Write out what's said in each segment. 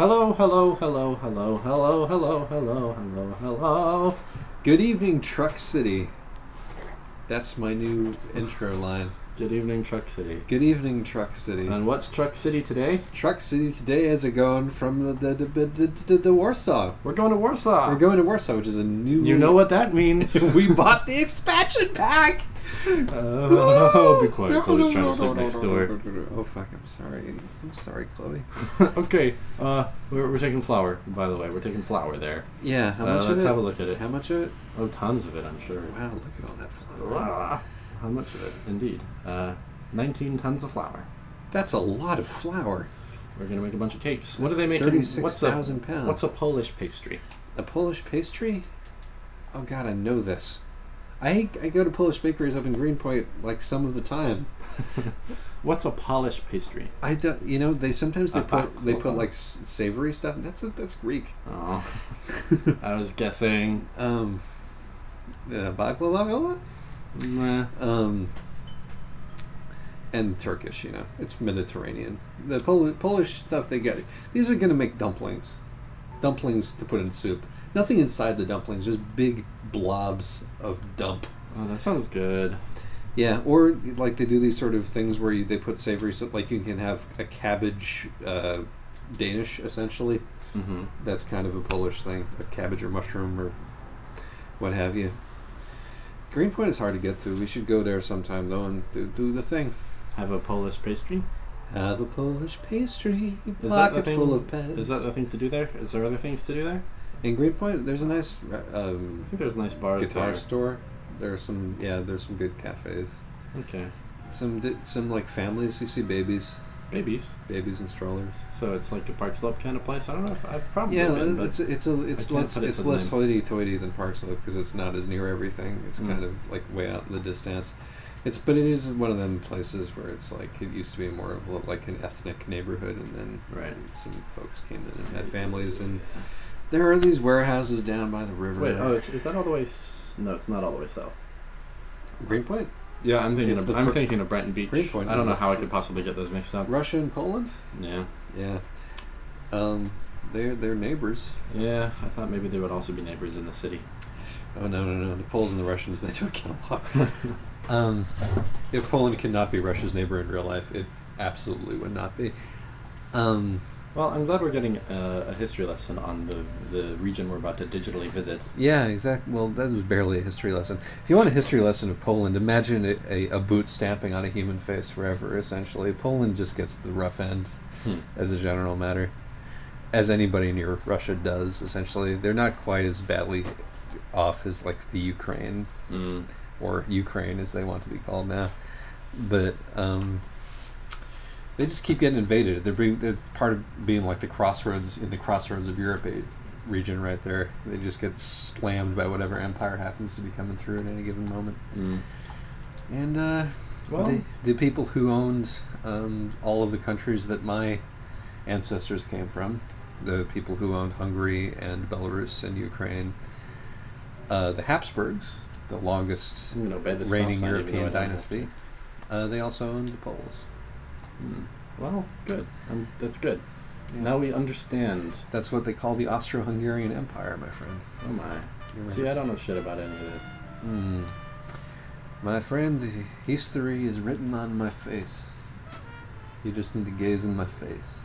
Hello, hello, hello, hello, hello, hello, hello, hello, hello. Good evening, Truck City. That's my new intro line. Good evening, Truck City. Good evening, Truck City. And what's Truck City today? Truck City today is it going from the Warsaw. We're going to Warsaw. We're going to Warsaw, which is a new... You know what that means. We bought the expansion pack! Be quiet. Chloe's trying to sleep next door. Oh, fuck, I'm sorry. I'm sorry, Chloe. Okay, we're taking flour, by the way. We're taking flour there. Yeah, how much of it? Let's have a look at it. How much of it? Oh, tons of it, I'm sure. Wow, look at all that flour. How much of it? Indeed. 19 tons of flour. That's a lot of flour. We're going to make a bunch of cakes. What are they making? 36,000 pounds. What's a Polish pastry? A Polish pastry? Oh, God, I know this. I go to Polish bakeries up in Greenpoint like some of the time. What's a Polish pastry? I don't. You know, they sometimes they put like savory stuff. That's Greek. Oh, I was guessing. Baklava. Nah. And Turkish. You know, it's Mediterranean. The Polish stuff they get. These are gonna make dumplings. Dumplings to put in soup. Nothing inside the dumplings, just big blobs of dump. Oh, that sounds good. Yeah, or like they do these sort of things where they put savory stuff, like you can have a cabbage Danish, essentially. Mm-hmm. That's kind of a Polish thing, a cabbage or mushroom or what have you. Greenpoint is hard to get to. We should go there sometime, though, and do the thing. Have a Polish pastry? Have a Polish pastry, Is pocket full of pets. Is that the thing to do there? Is there other things to do there? In Greenpoint, there's a nice I think there's nice bars guitar there. store. There's some good cafes. Okay. Some like families. You see babies and strollers. So it's like a Park Slope kind of place. I don't know if I've probably been, but it's less hoity-toity than Park Slope because it's not as near everything. It's kind of like way out in the distance. But it is one of them places where it's like it used to be more of like an ethnic neighborhood, and then some folks came in and had families, and there are these warehouses down by the river. Wait, is that all the way? No, it's not all the way south. Greenpoint? Yeah, I'm thinking of Brenton Beach. Greenpoint. I don't know how I could possibly get those mixed up. Russia and Poland? Yeah. Yeah. They're neighbors. Yeah, I thought maybe they would also be neighbors in the city. Oh no! The Poles and the Russians, they don't get along. If Poland cannot be Russia's neighbor in real life, it absolutely would not be. Well, I'm glad we're getting a history lesson on the region we're about to digitally visit. Yeah, exactly. Well, that was barely a history lesson. If you want a history lesson of Poland, imagine a boot stamping on a human face forever, essentially. Poland just gets the rough end, as a general matter, as anybody near Russia does, essentially. They're not quite as badly off as, like, the Ukraine, or Ukraine, as they want to be called now. But, they just keep getting invaded. It's part of being like the crossroads of Europe region right there. They just get slammed by whatever empire happens to be coming through at any given moment. And the people who owned all of the countries that my ancestors came from, the people who owned Hungary and Belarus and Ukraine, the Habsburgs, the longest reigning European dynasty, they also owned the Poles. Well, good. That's good. Yeah. Now we understand. That's what they call the Austro-Hungarian Empire, my friend. Oh my. Right. See, I don't know shit about any of this. My friend, history is written on my face. You just need to gaze in my face.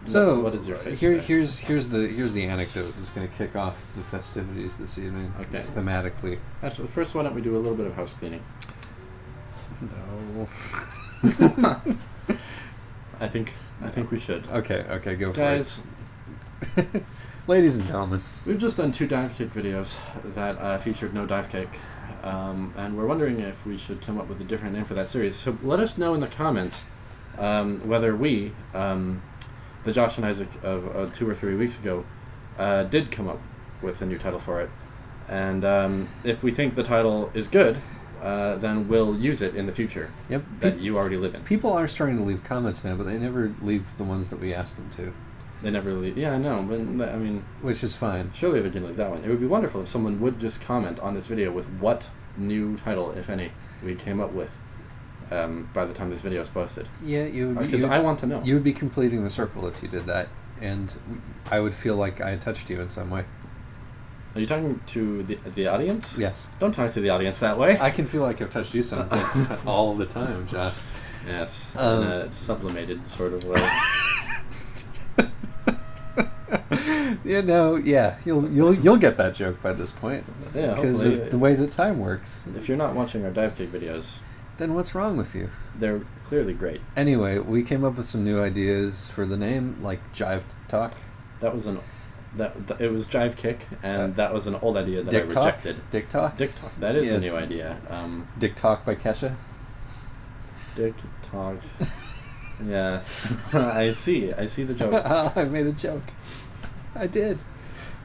So, what is your face? Here's the anecdote that's going to kick off the festivities this evening. Okay. Thematically. Actually, first, why don't we do a little bit of house cleaning? No. I think we should. Okay, go for it. Guys, ladies and gentlemen, we've just done 2 dive kick videos that featured no dive kick, and we're wondering if we should come up with a different name for that series. So let us know in the comments whether we, the Josh and Isaac of 2 or 3 weeks ago, did come up with a new title for it, and if we think the title is good, then we'll use it in the future. Yep. That you already live in. People are starting to leave comments now, but they never leave the ones that we ask them to. They never leave. Yeah, I know, but I mean... Which is fine. Surely they can leave that one. It would be wonderful if someone would just comment on this video with what new title, if any, we came up with. by the time this video is posted. Yeah, you would. Because I want to know. You would be completing the circle if you did that, and I would feel like I had touched you in some way. Are you talking to the audience? Yes. Don't talk to the audience that way. I can feel like I've touched you something all the time, Josh. Yes, in a sublimated sort of way. You'll get that joke by this point. Yeah, because of the way that time works. If you're not watching our dive kick videos, then what's wrong with you? They're clearly great. Anyway, we came up with some new ideas for the name, like Jive Talk. That was it was Jive Kick, and that was an old idea that Dick I rejected. Dick Talk? Dick Talk. That is a new idea. Dick Talk by Kesha? Dick Talk. Yes. I see the joke. I made a joke. I did.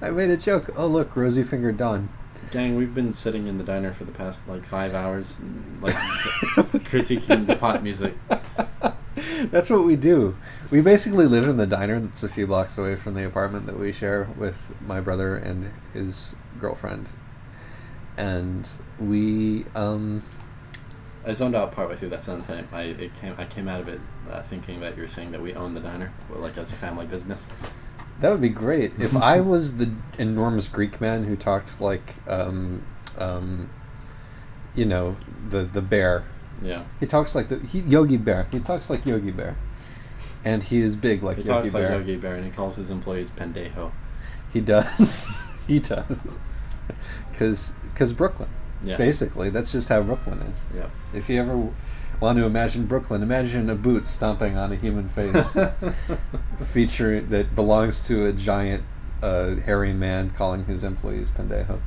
I made a joke. Oh, look, Rosy Fingered Dawn. Gang, we've been sitting in the diner for the past, 5 hours, critiquing the pop music. That's what we do. We basically live in the diner that's a few blocks away from the apartment that we share with my brother and his girlfriend. And we, I zoned out partway through that sentence. I came out of it thinking that you're saying that we own the diner, as a family business. That would be great. If I was the enormous Greek man who talked like, the bear. Yeah. He talks like Yogi Bear. He talks like Yogi Bear. And he is big like Yogi Bear. He talks like Yogi Bear, and he calls his employees pendejo. He does. He does. Because Brooklyn. Yeah. Basically, that's just how Brooklyn is. Yeah. If you ever want to imagine Brooklyn, imagine a boot stomping on a human face, feature that belongs to a giant hairy man calling his employees pendejo.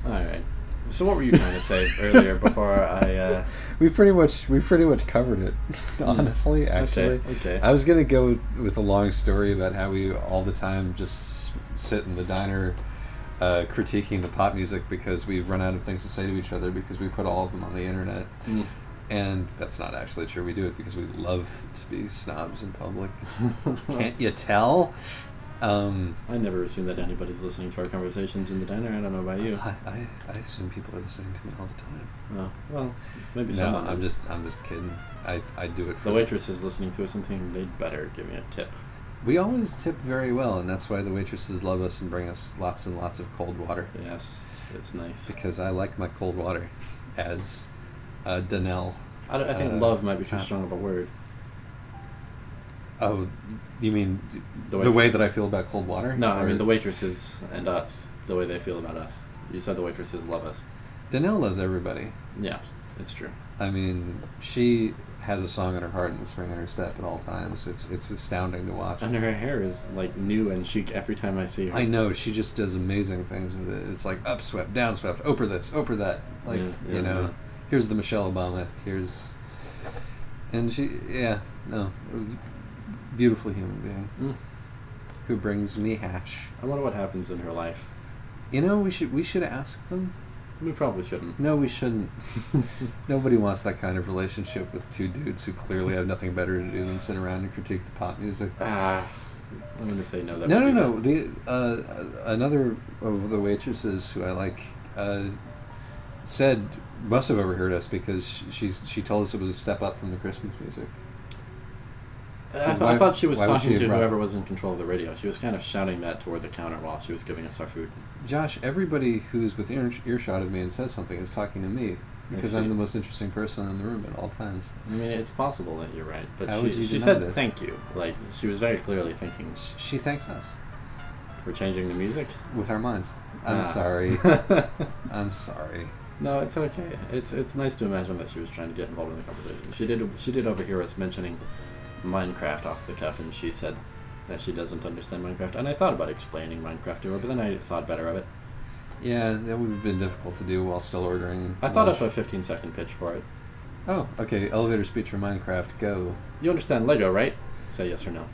All right. So what were you trying to say earlier before I? We pretty much covered it. Honestly, actually. Okay. I was gonna go with a long story about how we all the time just sit in the diner. Critiquing the pop music because we've run out of things to say to each other because we put all of them on the internet. And that's not actually true. We do it because we love to be snobs in public. Can't you tell? I never assume that anybody's listening to our conversations in the diner. I don't know about you. I assume people are listening to me all the time. Oh, well, maybe no, someone. I'm just kidding. I do it for the waitress is listening to us and thinking they'd better give me a tip. We always tip very well, and that's why the waitresses love us and bring us lots and lots of cold water. Yes, it's nice. Because I like my cold water, as Danelle. I think love might be too strong of a word. Oh, you mean the way that I feel about cold water? No, I mean the waitresses and us, the way they feel about us. You said the waitresses love us. Danelle loves everybody. Yeah, it's true. I mean, she has a song in her heart and a spring in her step at all times. It's astounding to watch. And her hair is new and chic every time I see her. I know, she just does amazing things with it. It's like upswept, downswept, over this, over that. Like, here's the Michelle Obama, and she, beautiful human being who brings me hash. I wonder what happens in her life. We should ask them. We probably shouldn't. No, we shouldn't. Nobody wants that kind of relationship with two dudes who clearly have nothing better to do than sit around and critique the pop music. I wonder if they know that. No. Another of the waitresses who I like said must have overheard us because she told us it was a step up from the Christmas music. I thought she was talking to whoever was in control of the radio. She was kind of shouting that toward the counter while she was giving us our food. Josh, everybody who's within earshot of me and says something is talking to me because I'm the most interesting person in the room at all times. I mean, it's possible that you're right, but she said this? Thank you. Like, she was very clearly thinking. She thanks us for changing the music with our minds. I'm sorry. I'm sorry. No, it's okay. It's nice to imagine that she was trying to get involved in the conversation. She did overhear us mentioning Minecraft off the cuff, and she said that she doesn't understand Minecraft, and I thought about explaining Minecraft to her, but then I thought better of it. Yeah, that would have been difficult to do while still ordering I thought up a 15-second pitch for it. Oh, okay. Elevator speech for Minecraft, go. You understand Lego, right? Say yes or no.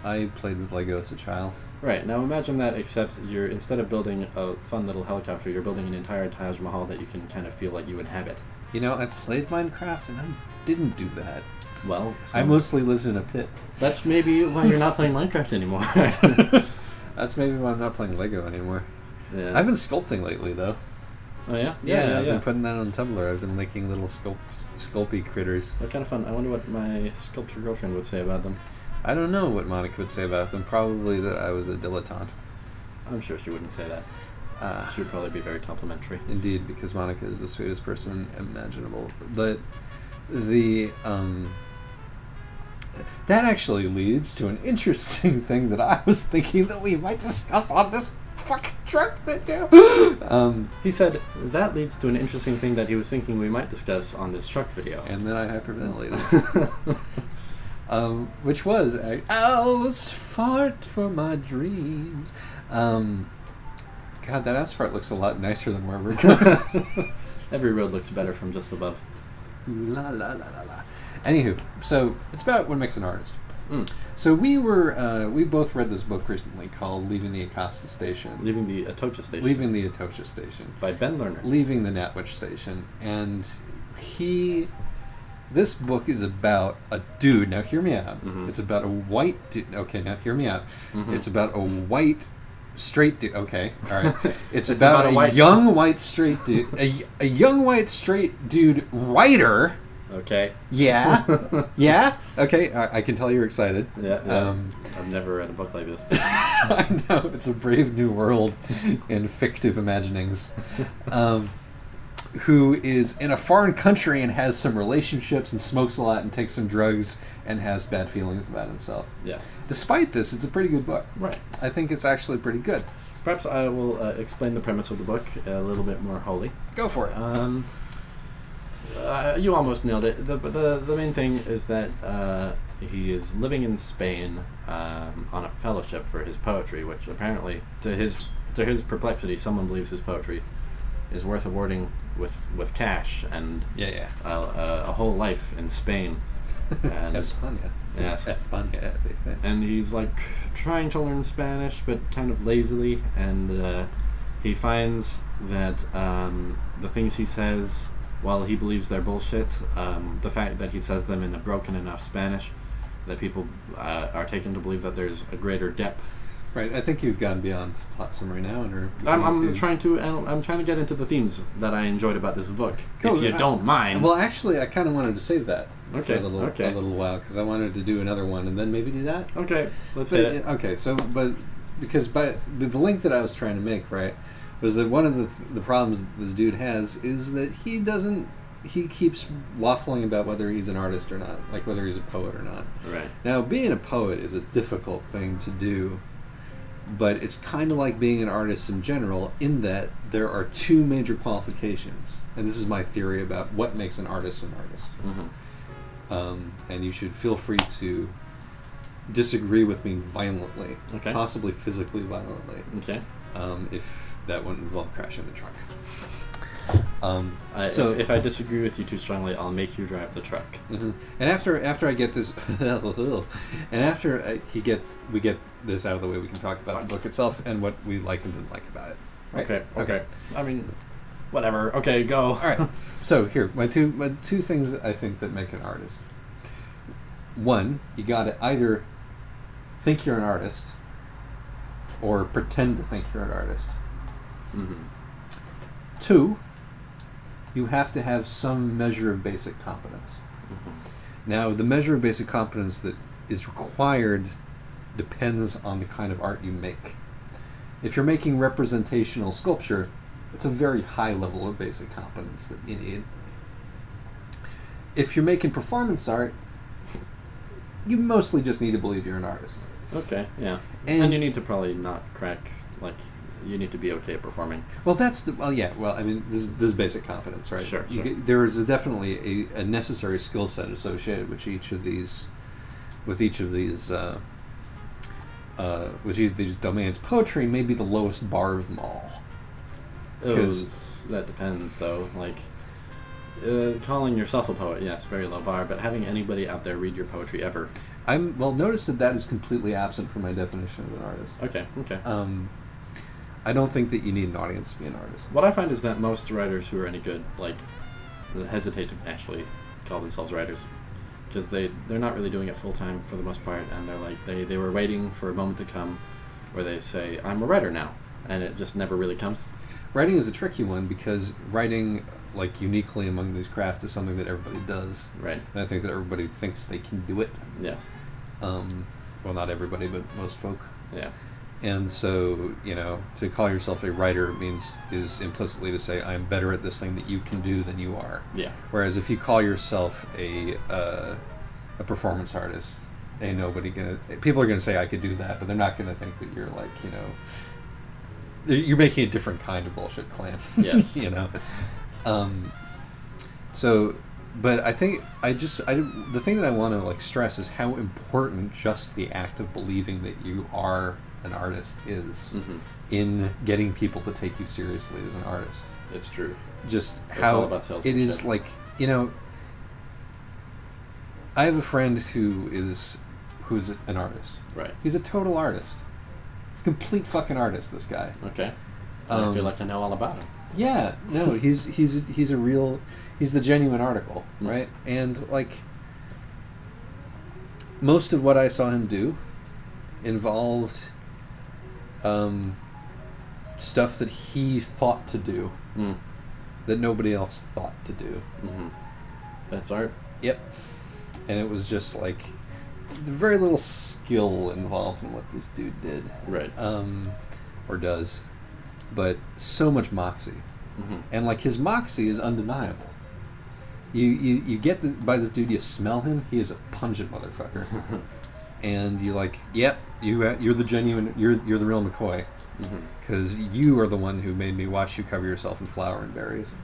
I played with Lego as a child. Right, now imagine that, except instead of building a fun little helicopter, you're building an entire Taj Mahal that you can kind of feel like you inhabit. I played Minecraft and I didn't do that. Well, I mostly lived in a pit. That's maybe why you're not playing Minecraft anymore. That's maybe why I'm not playing Lego anymore. Yeah. I've been sculpting lately, though. Oh yeah? Yeah, I've been putting that on Tumblr. I've been making little sculpey critters. They're kind of fun. I wonder what my sculptor girlfriend would say about them. I don't know what Monica would say about them. Probably that I was a dilettante. I'm sure she wouldn't say that. She would probably be very complimentary. Indeed, because Monica is the sweetest person imaginable. But the that actually leads to an interesting thing that I was thinking that we might discuss on this fucking truck video. He said that leads to an interesting thing that he was thinking we might discuss on this truck video. And then I hyperventilated. Which was I was fart for my dreams. God, that ass fart looks a lot nicer than where we're going. Every road looks better from just above. La la la la la. Anywho, so it's about what makes an artist. So we both read this book recently called Leaving the Atocha Station. Leaving the Atocha Station. Leaving the Atocha Station. By Ben Lerner. Leaving the Natwich Station. And this book is about a dude. Now hear me out. Mm-hmm. It's about a white dude. Okay, now hear me out. Mm-hmm. It's about a white straight dude. Okay, all right. It's about a young white straight dude. A young white straight dude writer. Okay. Yeah. Yeah. Okay. I can tell you're excited. Yeah. I've never read a book like this. I know, it's a brave new world in fictive imaginings. Who is in a foreign country and has some relationships and smokes a lot and takes some drugs and has bad feelings about himself. Yeah. Despite this, it's a pretty good book. Right. I think it's actually pretty good. Perhaps I will explain the premise of the book a little bit more wholly. Go for it. You almost nailed it. The main thing is that he is living in Spain on a fellowship for his poetry, which apparently, to his perplexity, someone believes his poetry is worth awarding with cash and a whole life in Spain. And España. Yes. España. And he's like trying to learn Spanish, but kind of lazily, and he finds that the things he says, while he believes they're bullshit, the fact that he says them in a broken enough Spanish that people are taken to believe that there's a greater depth. Right. I think you've gone beyond plot summary now, and I'm trying to get into the themes that I enjoyed about this book. Cool. If you don't mind. Well, actually, I kind of wanted to save that for a little while because I wanted to do another one and then maybe do that. Okay. Let's hit it. Okay. So, because the link that I was trying to make, right, was that one of the problems that this dude has is that he keeps waffling about whether he's an artist or not, like whether he's a poet or not. Right. Now, being a poet is a difficult thing to do, but it's kind of like being an artist in general in that there are two major qualifications, and this is my theory about what makes an artist an artist. Mm-hmm. And you should feel free to disagree with me violently, possibly physically violently. Okay. If that wouldn't involve crashing the truck. So if I disagree with you too strongly, I'll make you drive the truck. Mm-hmm. And after I get this, and after we get this out of the way, we can talk about the book itself and what we like and didn't like about it. Right? Okay. I mean, whatever. Okay, go. All right. So here, my two things that I think that make an artist. One, you got to either think you're an artist or pretend to think you're an artist. Mm-hmm. Two, you have to have some measure of basic competence. Mm-hmm. Now, the measure of basic competence that is required depends on the kind of art you make. If you're making representational sculpture, it's a very high level of basic competence that you need. If you're making performance art, you mostly just need to believe you're an artist. Okay, yeah. And you need to probably not crack, you need to be okay at performing. Well, this is basic competence, right? Sure. There is definitely a necessary skill set associated with each of these domains. Poetry may be the lowest bar of them all. Because that depends, though. Calling yourself a poet, yes, very low bar, but having anybody out there read your poetry ever. Notice that is completely absent from my definition of an artist. Okay. I don't think that you need an audience to be an artist. What I find is that most writers who are any good, hesitate to actually call themselves writers. Because they're not really doing it full time for the most part, and they're they were waiting for a moment to come where they say, I'm a writer now. and it just never really comes. Writing is a tricky one because writing, like, uniquely among these crafts is something that everybody does. Right. And I think that everybody thinks they can do it. Yes. Well, not everybody, but most folk. Yeah. And so, to call yourself a writer is implicitly to say, I'm better at this thing that you can do than you are. Yeah. Whereas if you call yourself a performance artist, people are gonna say I could do that, but they're not gonna think that you're like, you're making a different kind of bullshit claim. Yes. So, but I think the thing that I want to like stress is how important just the act of believing that you are an artist is in getting people to take you seriously as an artist. It's true. Just It's how all about it is like, I have a friend who's an artist. Right. He's a total artist. He's a complete fucking artist, this guy. Okay. I feel like I know all about him. Yeah, no, he's the genuine article, right? And like most of what I saw him do involved stuff that he thought to do that nobody else thought to do. Mm-hmm. That's art. Yep. And it was just like very little skill involved in what this dude did. Right. Or does. But so much moxie. Mm-hmm. And like his moxie is undeniable. You get this, by this dude, you smell him, he is a pungent motherfucker. And you're like, yep, you're the genuine, you're the real McCoy. Because you are the one who made me watch you cover yourself in flour and berries.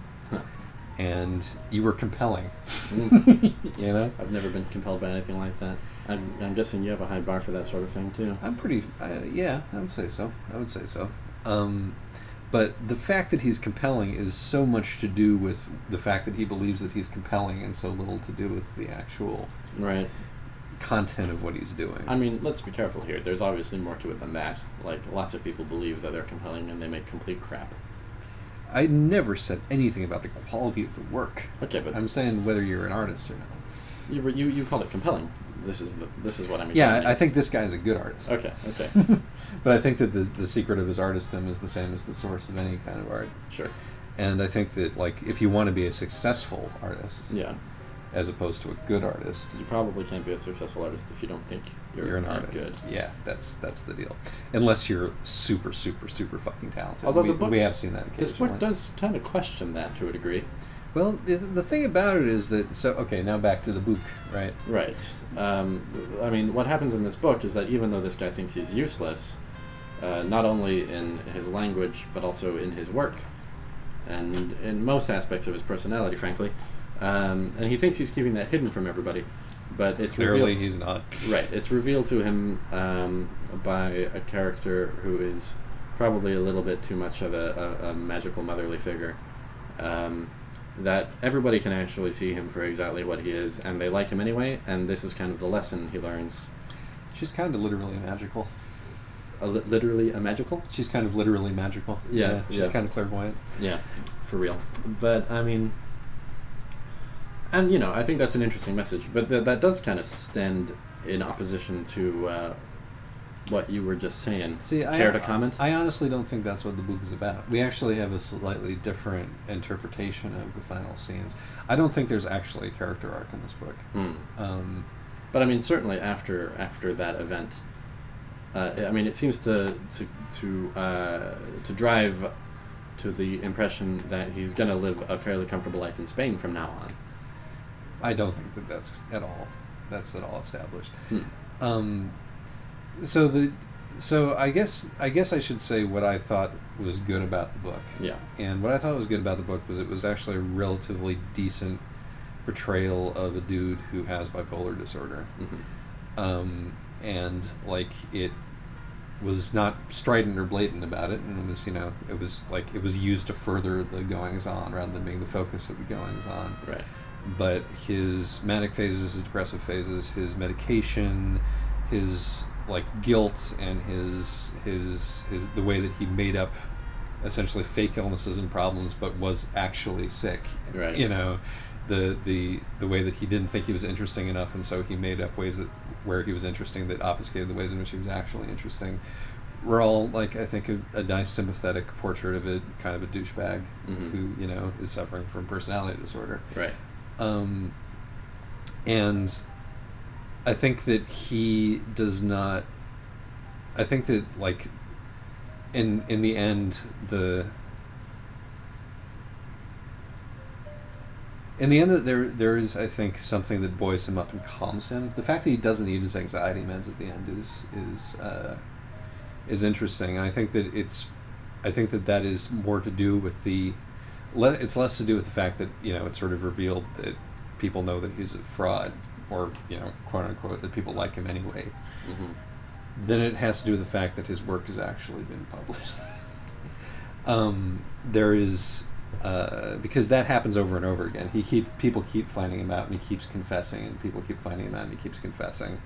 And you were compelling. I've never been compelled by anything like that. I'm guessing you have a high bar for that sort of thing too. I'm pretty, yeah, I would say so. But the fact that he's compelling is so much to do with the fact that he believes that he's compelling and so little to do with the actual content of what he's doing. I mean, let's be careful here. There's obviously more to it than that. Like, lots of people believe that they're compelling and they make complete crap. I never said anything about the quality of the work. Okay, but I'm saying whether you're an artist or not. You called it compelling. This is what I mean. Yeah, I think this guy is a good artist. Okay. But I think that the secret of his artistdom is the same as the source of any kind of art. Sure. And I think that, like, if you want to be a successful artist, as opposed to a good artist, you probably can't be a successful artist if you don't think you're an artist. Good. Yeah, that's the deal. Unless you're super, super, super fucking talented. Although we have seen that occasionally. This book does kind of question that to a degree. Well, the thing about it is that... So, okay, now back to the book, right? Right. I mean, what happens in this book is that even though this guy thinks he's useless, not only in his language, but also in his work, and in most aspects of his personality, frankly, and he thinks he's keeping that hidden from everybody, but it's clearly he's not. Right. It's revealed to him by a character who is probably a little bit too much of a magical motherly figure. That everybody can actually see him for exactly what he is, and they like him anyway, and this is kind of the lesson he learns. She's kind of literally magical. Literally a magical? She's kind of literally magical. Yeah. She's kind of clairvoyant. Yeah, for real. But, I mean... And, I think that's an interesting message, but that does kind of stand in opposition to what you were just saying. Care to comment? I honestly don't think that's what the book is about. We actually have a slightly different interpretation of the final scenes. I don't think there's actually a character arc in this book. But I mean, certainly after that event, I mean, it seems to drive to the impression that he's going to live a fairly comfortable life in Spain from now on. I don't think that's at all established. So I guess I should say what I thought was good about the book. Yeah. And what I thought was good about the book was it was actually a relatively decent portrayal of a dude who has bipolar disorder. And like it was not strident or blatant about it, and it was used to further the goings on rather than being the focus of the goings on. Right. But his manic phases, his depressive phases, his medication, his like guilt, and his the way that he made up essentially fake illnesses and problems, but was actually sick. Right. The way that he didn't think he was interesting enough, and so he made up ways where he was interesting that obfuscated the ways in which he was actually interesting, we're all like, I think, a nice sympathetic portrait of a kind of a douchebag who, you know, is suffering from personality disorder. Right. And I think that he does not. I think that, like, in the end, that there is, I think, something that buoys him up and calms him. The fact that he doesn't eat his anxiety meds at the end is interesting, and I think that that is more to do with it's less to do with the fact that, you know, it's sort of revealed that people know that he's a fraud, or, you know, quote unquote, that people like him anyway. Then it has to do with the fact that his work has actually been published. There is. Because that happens over and over again. People keep finding him out, and he keeps confessing, and people keep finding him out, and he keeps confessing,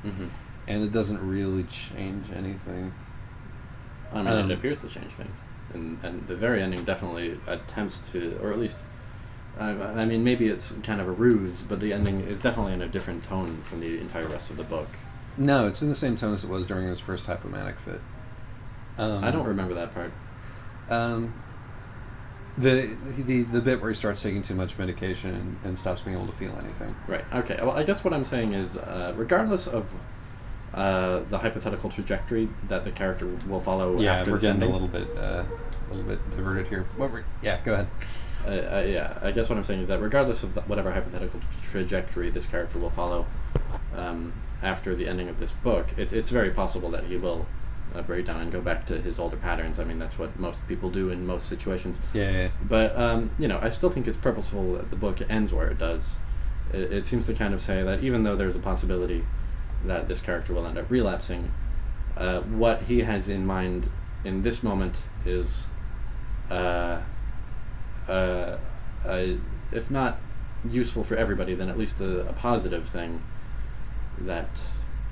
and it doesn't really change anything. I mean, it appears to change things, and the very ending definitely attempts to, or at least, I mean, maybe it's kind of a ruse, but the ending is definitely in a different tone from the entire rest of the book. No, it's in the same tone as it was during his first hypomanic fit. I don't remember that part. The bit where he starts taking too much medication and stops being able to feel anything. Right. Okay. Well, I guess what I'm saying is, regardless of the hypothetical trajectory that the character will follow. Yeah, after we're getting ending, a little bit diverted here. Yeah, go ahead. Yeah, I guess what I'm saying is that regardless of whatever hypothetical trajectory this character will follow after the ending of this book, it's very possible that he will break down and go back to his older patterns. I mean, that's what most people do in most situations. Yeah. But, you know, I still think it's purposeful that the book ends where it does. It seems to kind of say that even though there's a possibility that this character will end up relapsing, what he has in mind in this moment is, if not useful for everybody, then at least a positive thing that,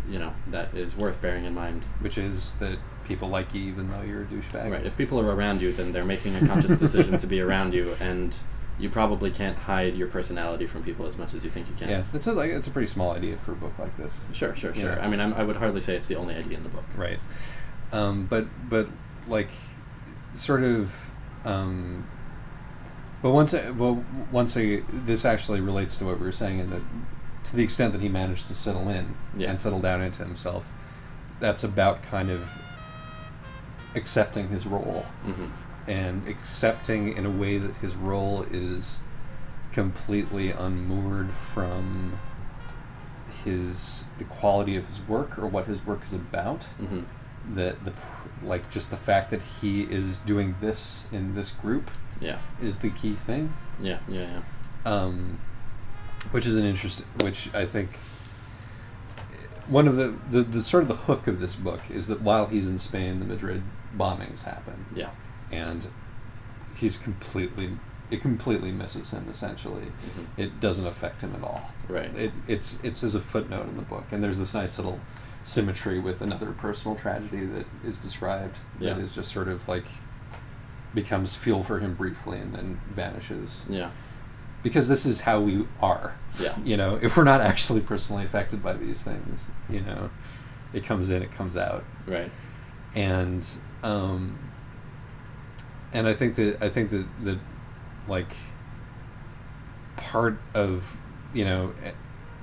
you know, that is worth bearing in mind. Which is that people like you even though you're a douchebag. Right. If people are around you, then they're making a conscious decision to be around you, and you probably can't hide your personality from people as much as you think you can. Yeah, it's a pretty small idea for a book like this. Sure. Yeah. I mean, I would hardly say it's the only idea in the book. Right. But like, sort of. But this actually relates to what we were saying, in that, to the extent that he managed to settle in and settle down into himself, that's about kind of accepting his role, and accepting in a way that his role is completely unmoored from the quality of his work or what his work is about. That just the fact that he is doing this in this group is the key thing. Yeah. Which is which I think one of the sort of the hook of this book is that while he's in Spain, the Madrid bombings happen. Yeah. And it completely misses him, essentially. It doesn't affect him at all. Right. It's as a footnote in the book, and there's this nice little symmetry with another personal tragedy that is described that is just sort of like becomes fuel for him briefly and then vanishes. Yeah. Because this is how we are. Yeah. You know, if we're not actually personally affected by these things, you know, it comes in, it comes out. Right. And I think that like part of, you know,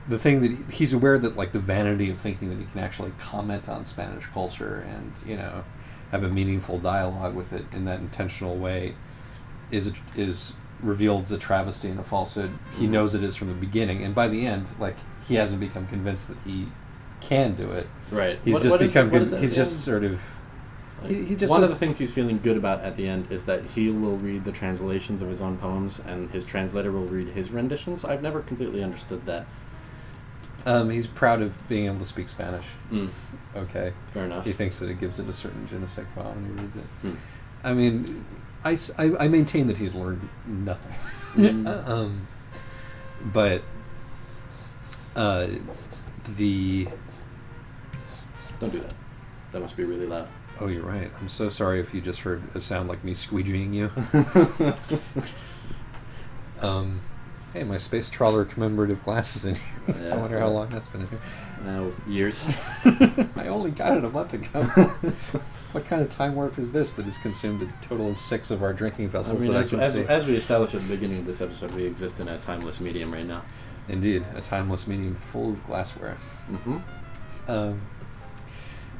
the thing that he's aware that, like, the vanity of thinking that he can actually comment on Spanish culture and, you know, have a meaningful dialogue with it in that intentional way is revealed as a travesty and a falsehood. He knows it is from the beginning, and by the end, like, he hasn't become convinced that he can do it. Right. He's just sort of. He just one of the things he's feeling good about at the end is that he will read the translations of his own poems, and his translator will read his renditions. I've never completely understood that. He's proud of being able to speak Spanish. Okay. Fair enough. He thinks that it gives it a certain je ne sais quoi when he reads it. I mean, I maintain that he's learned nothing. But the... Don't do that. That must be really loud. Oh, you're right. I'm so sorry if you just heard a sound like me squeegeeing you. Hey, my space trawler commemorative glass is in here. Yeah. I wonder how long that's been in here. Years. I only got it a month ago. What kind of time warp is this that has consumed a total of 6 of our drinking vessels that I can see? As we established at the beginning of this episode, we exist in a timeless medium right now. Indeed, a timeless medium full of glassware. Mm-hmm.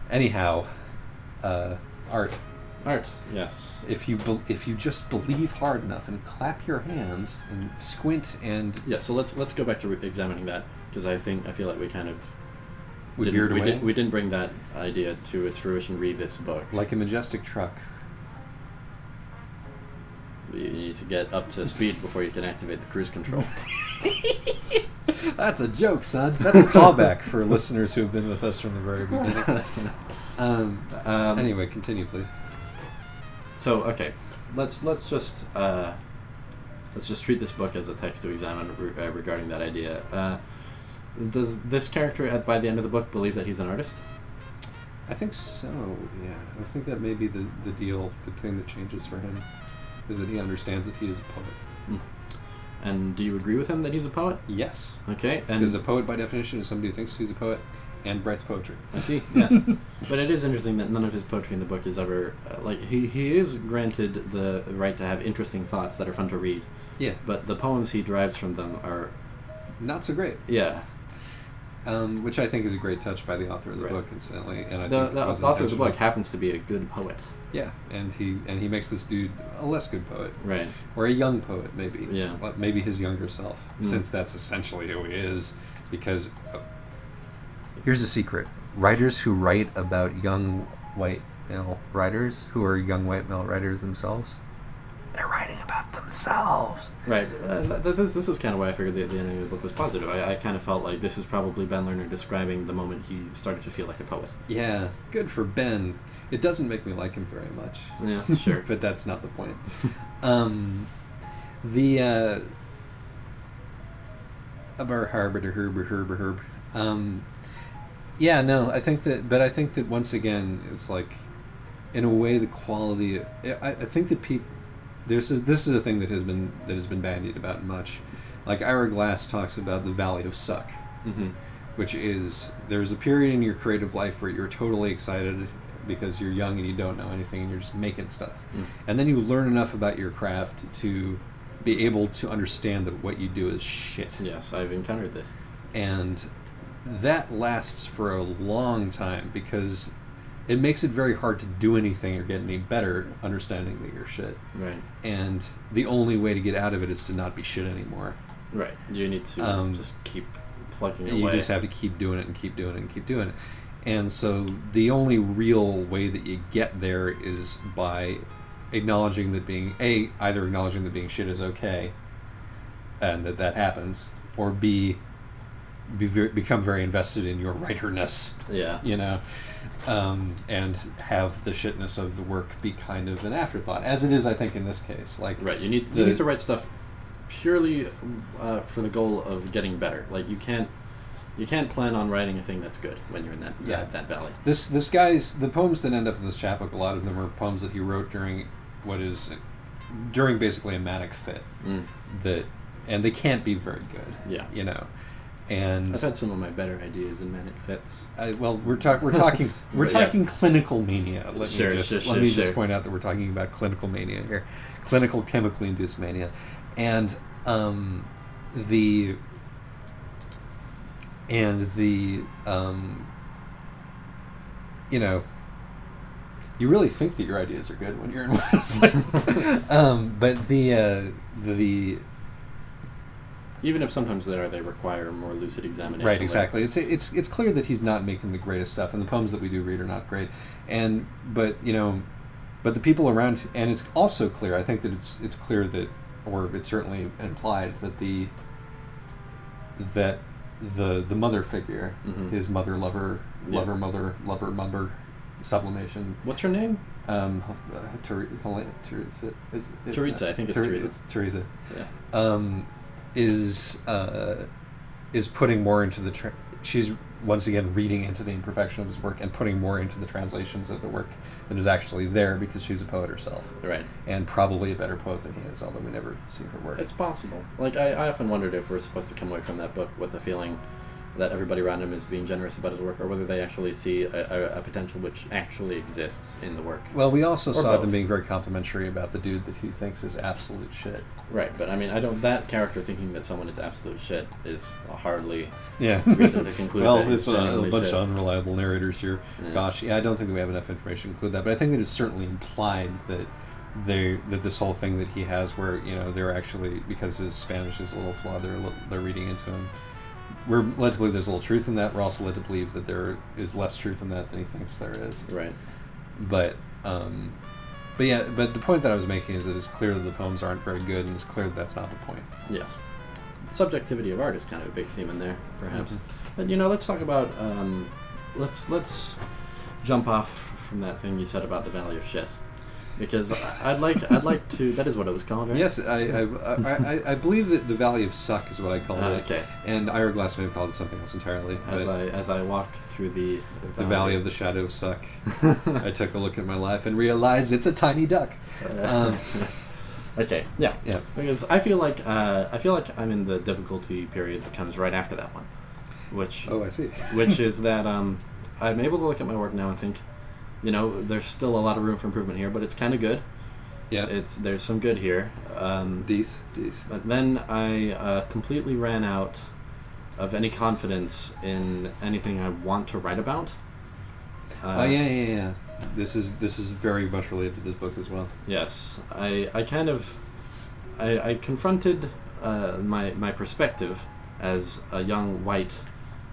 Anyhow, art. Art, yes. If you just believe hard enough and clap your hands and squint and yeah, so let's go back to examining that, because I feel like we kind of veered away. We didn't bring that idea to its fruition. Read this book like a majestic truck. You need to get up to speed before you can activate the cruise control. That's a joke, son. That's a callback for listeners who have been with us from the very beginning. Anyway, continue, please. So, okay, let's just treat this book as a text to examine regarding that idea. Does this character, by the end of the book, believe that he's an artist? I think so. Yeah, I think that may be the deal. The thing that changes for him is that he understands that he is a poet. Mm. And do you agree with him that he's a poet? Yes. Okay. And because a poet, by definition, is somebody who thinks he's a poet and writes poetry. I see. Yes. But it is interesting that none of his poetry in the book is ever he is granted the right to have interesting thoughts that are fun to read. Yeah. But the poems he derives from them are not so great. Yeah. Which I think is a great touch by the author of the book, incidentally, and I think the author of the book happens to be a good poet. Yeah, and he makes this dude a less good poet, right? Or a young poet, maybe. Yeah, maybe his younger self, since that's essentially who he is. Because here's a secret: writers who write about young white male writers who are young white male writers themselves. They're writing about themselves. Right. This is kind of why I figured the ending of the book was positive. I kind of felt like this is probably Ben Lerner describing the moment he started to feel like a poet. Yeah, good for Ben. It doesn't make me like him very much. Yeah, sure. But that's not the point. Yeah, no, I think that once again, it's like, in a way, the quality. I think that people. This is a thing that has been bandied about much. Like Ira Glass talks about the Valley of Suck, which is there's a period in your creative life where you're totally excited because you're young and you don't know anything and you're just making stuff, and then you learn enough about your craft to be able to understand that what you do is shit. Yes, I've encountered this, and that lasts for a long time because it makes it very hard to do anything or get any better understanding that you're shit. Right. And the only way to get out of it is to not be shit anymore. Right. You need to just keep plugging away. You just have to keep doing it and keep doing it and keep doing it. And so the only real way that you get there is by acknowledging that either acknowledging that being shit is okay and that happens, or become very invested in your writerness. Yeah. You know? And have the shitness of the work be kind of an afterthought, as it is, I think, in this case. Like, right, you need to write stuff purely for the goal of getting better. Like, you can't plan on writing a thing that's good when you're in that valley. This guy's the poems that end up in this chapbook. A lot of them are poems that he wrote during basically a manic fit. And they can't be very good. Yeah, you know. And I've had some of my better ideas in manic fits. We're talking clinical mania. Let me just point out that we're talking about clinical mania here, clinical chemically induced mania, and you know, you really think that your ideas are good when you're in one of those places, but the even if sometimes they require more lucid examination. Right, exactly. It's clear that he's not making the greatest stuff, and the poems that we do read are not great. But the people around, and it's also clear. I think that it's clear that, or it's certainly implied that the mother figure, his mother lover sublimation. What's her name? Teresa. Teresa. I think it's Teresa. It's Teresa. Yeah. Is putting more into she's once again reading into the imperfection of his work and putting more into the translations of the work that is actually there because she's a poet herself. Right. And probably a better poet than he is, although we never see her work. It's possible. Like, I often wondered if we're supposed to come away from that book with a feeling that everybody around him is being generous about his work, or whether they actually see a potential which actually exists in the work. Well, we also saw both. them being very complimentary about the dude that he thinks is absolute shit. Right, but I mean, that character thinking that someone is absolute shit is hardly Yeah. reason to conclude Well, that it's he's a genuinely bunch shit. of unreliable narrators here. Yeah. Gosh, yeah, I don't think that we have enough information to include that, but I think it is certainly implied that that this whole thing that he has where, they're actually, because his Spanish is a little flawed, they're reading into him. We're led to believe there's a little truth in that. We're also led to believe that there is less truth in that than he thinks there is. Right. But the point that I was making is that it's clear that the poems aren't very good, and it's clear that that's not the point. Yes. Subjectivity of art is kind of a big theme in there, perhaps. Mm-hmm. But let's talk about let's jump off from that thing you said about the Valley of Shit, because I'd like to. That is what it was called, right? Yes, I believe that the Valley of Suck is what I called it. Okay. And Ira Glass may have called it something else entirely. As I walk through the Valley of the Shadow of Suck, I took a look at my life and realized it's a tiny duck. Okay. Yeah. Yeah. Because I feel like I'm in the difficulty period that comes right after that one, which Oh, I see. which is that I'm able to look at my work now and think, there's still a lot of room for improvement here, but it's kind of good. Yeah. There's some good here. D's. But then I completely ran out of any confidence in anything I want to write about. Yeah. This is very much related to this book as well. Yes, I confronted my perspective as a young white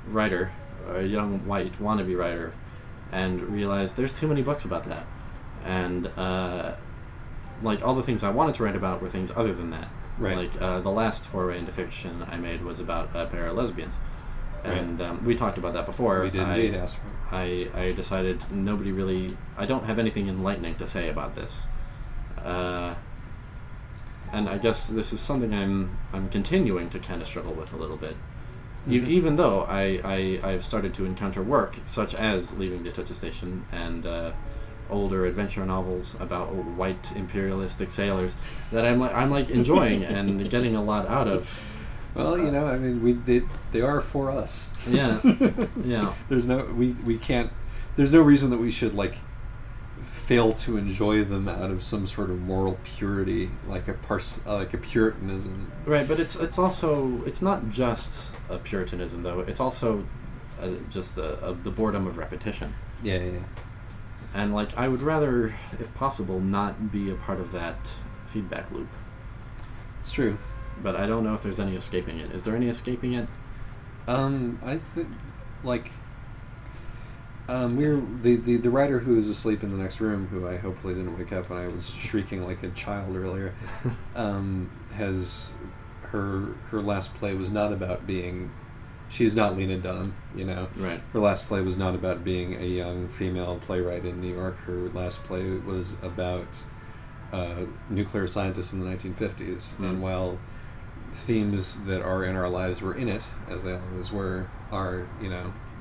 writer, or a young white wannabe writer, and realized there's too many books about that, and all the things I wanted to write about were things other than that. Right. Like the last foray into fiction I made was about a pair of lesbians, and we talked about that before. We did indeed, Astro. I decided I don't have anything enlightening to say about this. And I guess this is something I'm continuing to kind of struggle with a little bit. Mm-hmm. Even though I've started to encounter work such as Leaving the Atocha Station and older adventure novels about white imperialistic sailors that I'm enjoying and getting a lot out of. Well, they are for us. Yeah. Yeah. There's no reason that we should fail to enjoy them out of some sort of moral purity, like a puritanism. Right, but it's also, it's not just a puritanism though. It's also just the boredom of repetition. Yeah. And I would rather, if possible, not be a part of that feedback loop. It's true. But I don't know if there's any escaping it. Is there any escaping it? I think we're the writer who is asleep in the next room, who I hopefully didn't wake up when I was shrieking like a child earlier, has her last play was not about being. She's not Lena Dunham, Right. Her last play was not about being a young female playwright in New York. Her last play was about nuclear scientists in the 1950s. Mm. And while themes that are in our lives were in it, as they always were,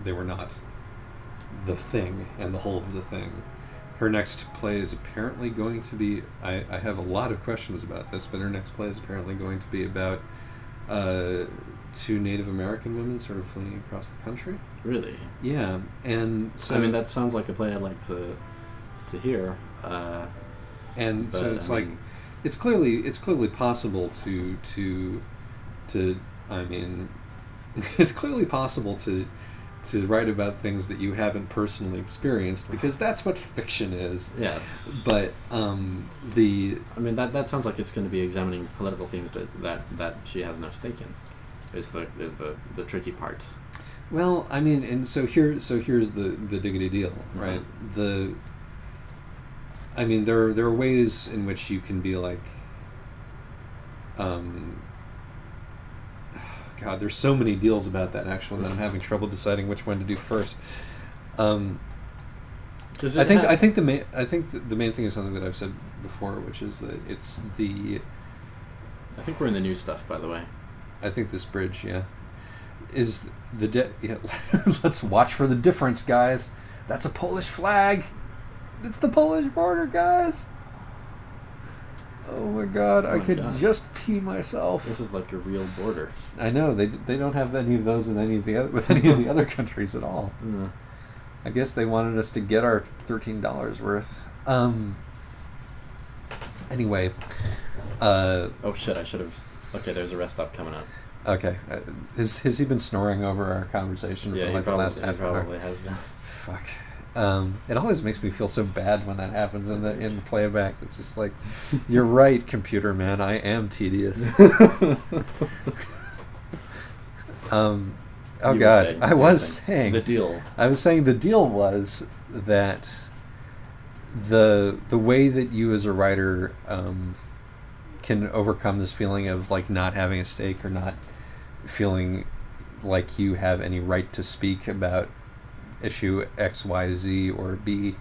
they were not the thing and the whole of the thing. Her next play is apparently going to be, I have a lot of questions about this, but her next play is apparently going to be about two Native American women sort of fleeing across the country. Really? Yeah, and so... that sounds like a play I'd like to hear. And so it's it's clearly possible to it's clearly possible to write about things that you haven't personally experienced, because that's what fiction is. Yes. But that sounds like it's going to be examining political themes that she has no stake in. Is the tricky part. Well, and so here's the diggity deal, right? Mm-hmm. There are ways in which you can be God, there's so many deals about that actually that I'm having trouble deciding which one to do first. I think the main thing is something that I've said before, which is that it's the. I think we're in the new stuff, by the way. I think this bridge, yeah. is let's watch for the difference, guys. That's a Polish flag. It's the Polish border, guys. Oh my god, I could just pee myself. This is like a real border. I know, they don't have any of those in any of the other countries at all. Mm. I guess they wanted us to get our $13 worth. Anyway. Oh shit, I should have... Okay, there's a rest stop coming up. Okay. Has he been snoring over our conversation for like the last half hour? He probably has been. Fuck. It always makes me feel so bad when that happens in the playbacks. It's just like, you're right, computer man. I am tedious. Oh god, I was saying the deal. I was saying the deal was that the way that you as a writer can overcome this feeling of like not having a stake or not feeling like you have any right to speak about issue X, Y, Z, or B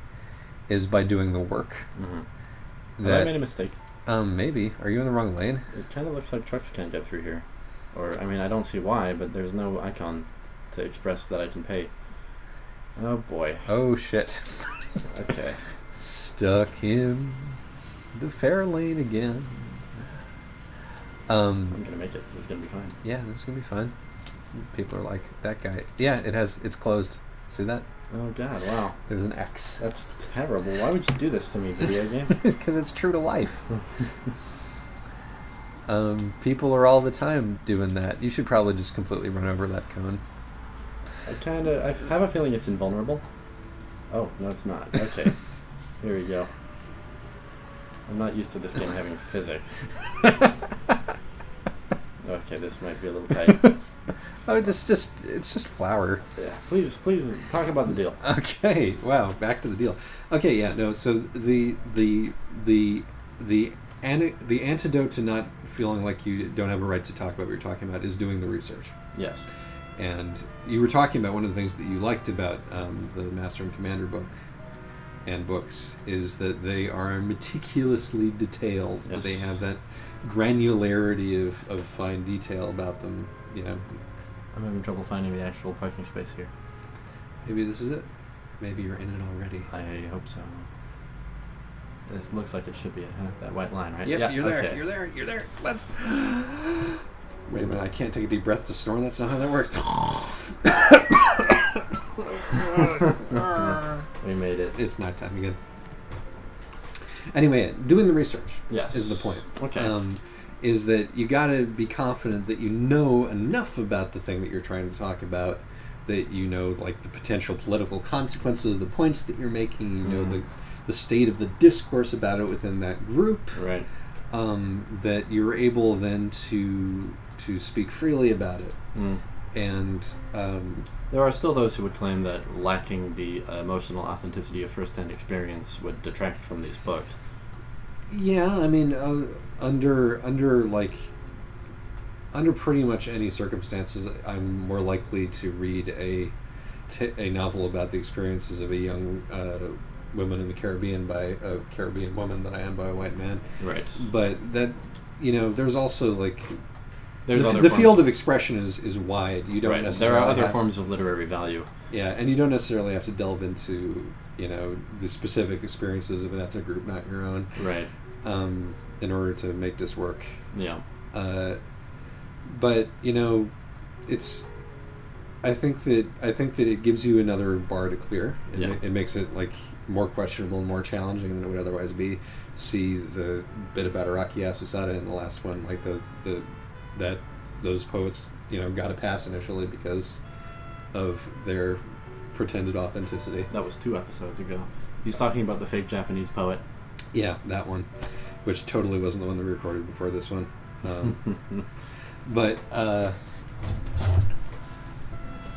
is by doing the work. Mm-hmm. Have I made a mistake? Maybe. Are you in the wrong lane? It kind of looks like trucks can't get through here. Or, I mean, I don't see why, but there's no icon to express that I can pay. Oh, boy. Oh, shit. Okay. Stuck in the fair lane again. I'm going to make it. This is going to be fine. Yeah, this is going to be fine. People are like, that guy. Yeah, it's closed. See that? Oh, God, wow. There's an X. That's terrible. Why would you do this to me, video game? Because it's true to life. People are all the time doing that. You should probably just completely run over that cone. I have a feeling it's invulnerable. Oh, no, it's not. Okay. Here we go. I'm not used to this game having physics. Okay, this might be a little tight. Oh, it's just flour. Yeah, please talk about the deal. Okay, wow, back to the deal. Okay, yeah, no. So the antidote to not feeling like you don't have a right to talk about what you're talking about is doing the research. Yes. And you were talking about one of the things that you liked about the Master and Commander book and books is that they are meticulously detailed. Yes. That they have that granularity of fine detail about them. You know. I'm having trouble finding the actual parking space here. Maybe this is it. Maybe you're in it already. I hope so. This looks like it should be it, huh? That white line, right? Yep, yeah, you're there. Okay. You're there. Let's. Wait a minute. I can't take a deep breath to snore. That's not how that works. We made it. It's night time again. Anyway, doing the research. Yes. Is the point. Okay. Is that you got to be confident that you know enough about the thing that you're trying to talk about, that you know like the potential political consequences of the points that you're making, you know the state of the discourse about it within that group, right? That you're able then to speak freely about it. And there are still those who would claim that lacking the emotional authenticity of first-hand experience would detract from these books. Yeah, I mean, under pretty much any circumstances, I'm more likely to read a novel about the experiences of a young woman in the Caribbean by a Caribbean woman than I am by a white man. Right. But that, you know, there's also like the field of expression is wide. You don't necessarily. There are other forms of literary value. Yeah, and you don't necessarily have to delve into, you know, the specific experiences of an ethnic group, not your own. Right. In order to make this work. Yeah. But you know, I think that it gives you another bar to clear. It makes it like more questionable and more challenging than it would otherwise be. See the bit about Araki Asusada in the last one, like that those poets, you know, got a pass initially because of their pretended authenticity. That was 2 episodes ago. He's talking about the fake Japanese poet. Yeah, that one, which totally wasn't the one that we recorded before this one. But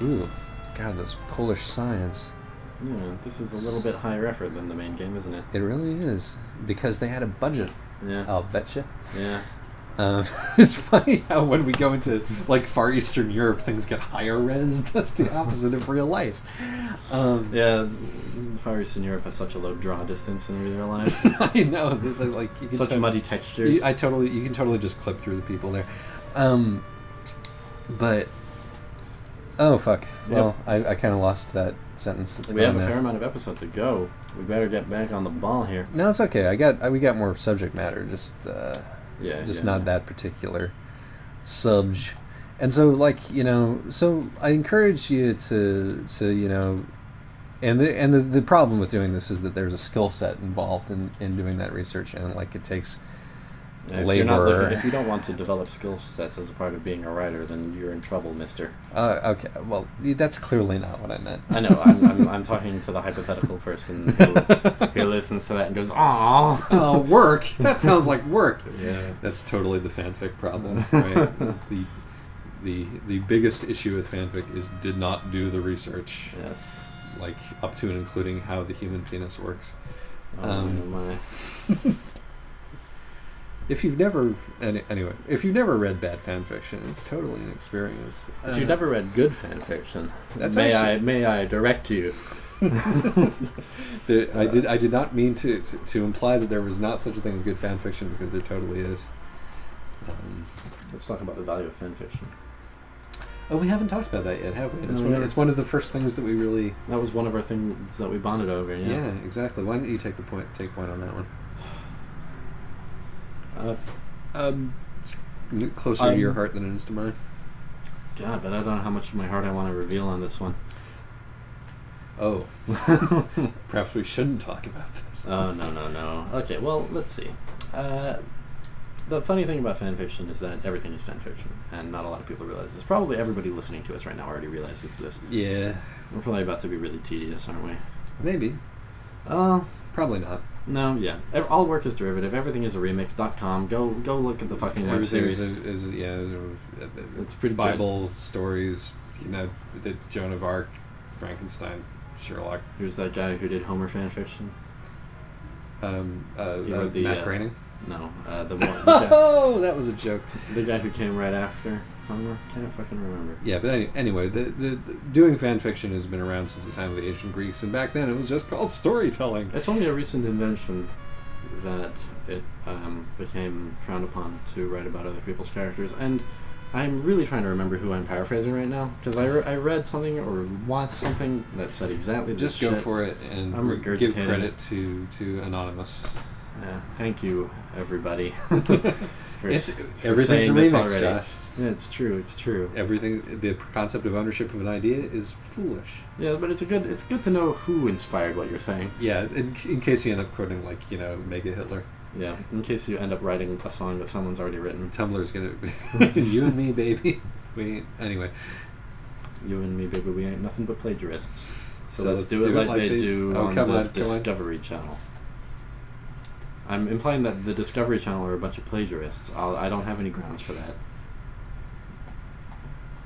ooh, God, those Polish signs. Yeah, this is a little bit higher effort than the main game, isn't it? It really is, because they had a budget. Yeah. I'll betcha. Yeah. It's funny how when we go into like Far Eastern Europe, things get higher res. That's the opposite of real life. Yeah, Far Eastern Europe has such a low draw distance in real life. I know, like you can such muddy textures. You can totally just clip through the people there. But Oh, fuck. Yep. Well, I kind of lost that sentence. It's We have a gone now. fair amount of episode to go. We better get back on the ball here. No, it's okay. We got more subject matter. Just Yeah. not that particular subj. And so, like, so I encourage you to and the problem with doing this is that there's a skill set involved in doing that research, and like it takes labor. If you don't want to develop skill sets as a part of being a writer, then you're in trouble, mister. Okay, well, that's clearly not what I meant. I know. I'm talking to the hypothetical person who listens to that and goes, "Aw, Oh, work. That sounds like work." yeah." That's totally the fanfic problem, right? The biggest issue with fanfic is did not do the research, Yes. like up to and including how the human penis works. Oh my. If you've never if you've never read bad fanfiction, it's totally an experience. If you've never read good fan fiction, That's may I direct you? I did not mean to imply that there was not such a thing as good fan fiction, because there totally is. Let's talk about the value of fan fiction. Oh, we haven't talked about that yet, have we? And No, it's one of the first things that we really. That was one of our things that we bonded over. Yeah, exactly. Why don't you take point on that one? Closer to your heart than it is to mine. God, but I don't know how much of my heart I want to reveal on this one. Oh. Perhaps we shouldn't talk about this. Oh, no. Okay, well, let's see. The funny thing about fanfiction is that everything is fanfiction, and not a lot of people realize this. Probably everybody listening to us right now already realizes this. Yeah. We're probably about to be really tedious, aren't we? Maybe. Probably not. No, yeah. All work is derivative. Everything is a remix.com. Go look at the fucking web Everything series. It's pretty Bible stories, the Joan of Arc, Frankenstein, Sherlock. Who's that guy who did Homer fanfiction? Matt Groening? No, the one. Oh, that was a joke. The guy who came right after Homer? Can't fucking remember. Yeah, but anyway, the doing fan fiction has been around since the time of the ancient Greeks, and back then it was just called storytelling. It's only a recent invention that it became frowned upon to write about other people's characters, and I'm really trying to remember who I'm paraphrasing right now, because I read something or watched something that said exactly this Just shit. go for it and give credit to Anonymous. Yeah, thank you, everybody. for Everything's saying a this remix, already. Josh. Yeah, it's true. Everything, the concept of ownership of an idea is foolish. Yeah, but it's good to know who inspired what you're saying. Yeah, in case you end up quoting, like, Mega Hitler. Yeah, in case you end up writing a song that someone's already written. Tumblr's gonna be you and me, baby. Anyway. You and me, baby, we ain't nothing but plagiarists. So let's do it like they do on the Discovery on. Channel. I'm implying that the Discovery Channel are a bunch of plagiarists. I don't have any grounds for that.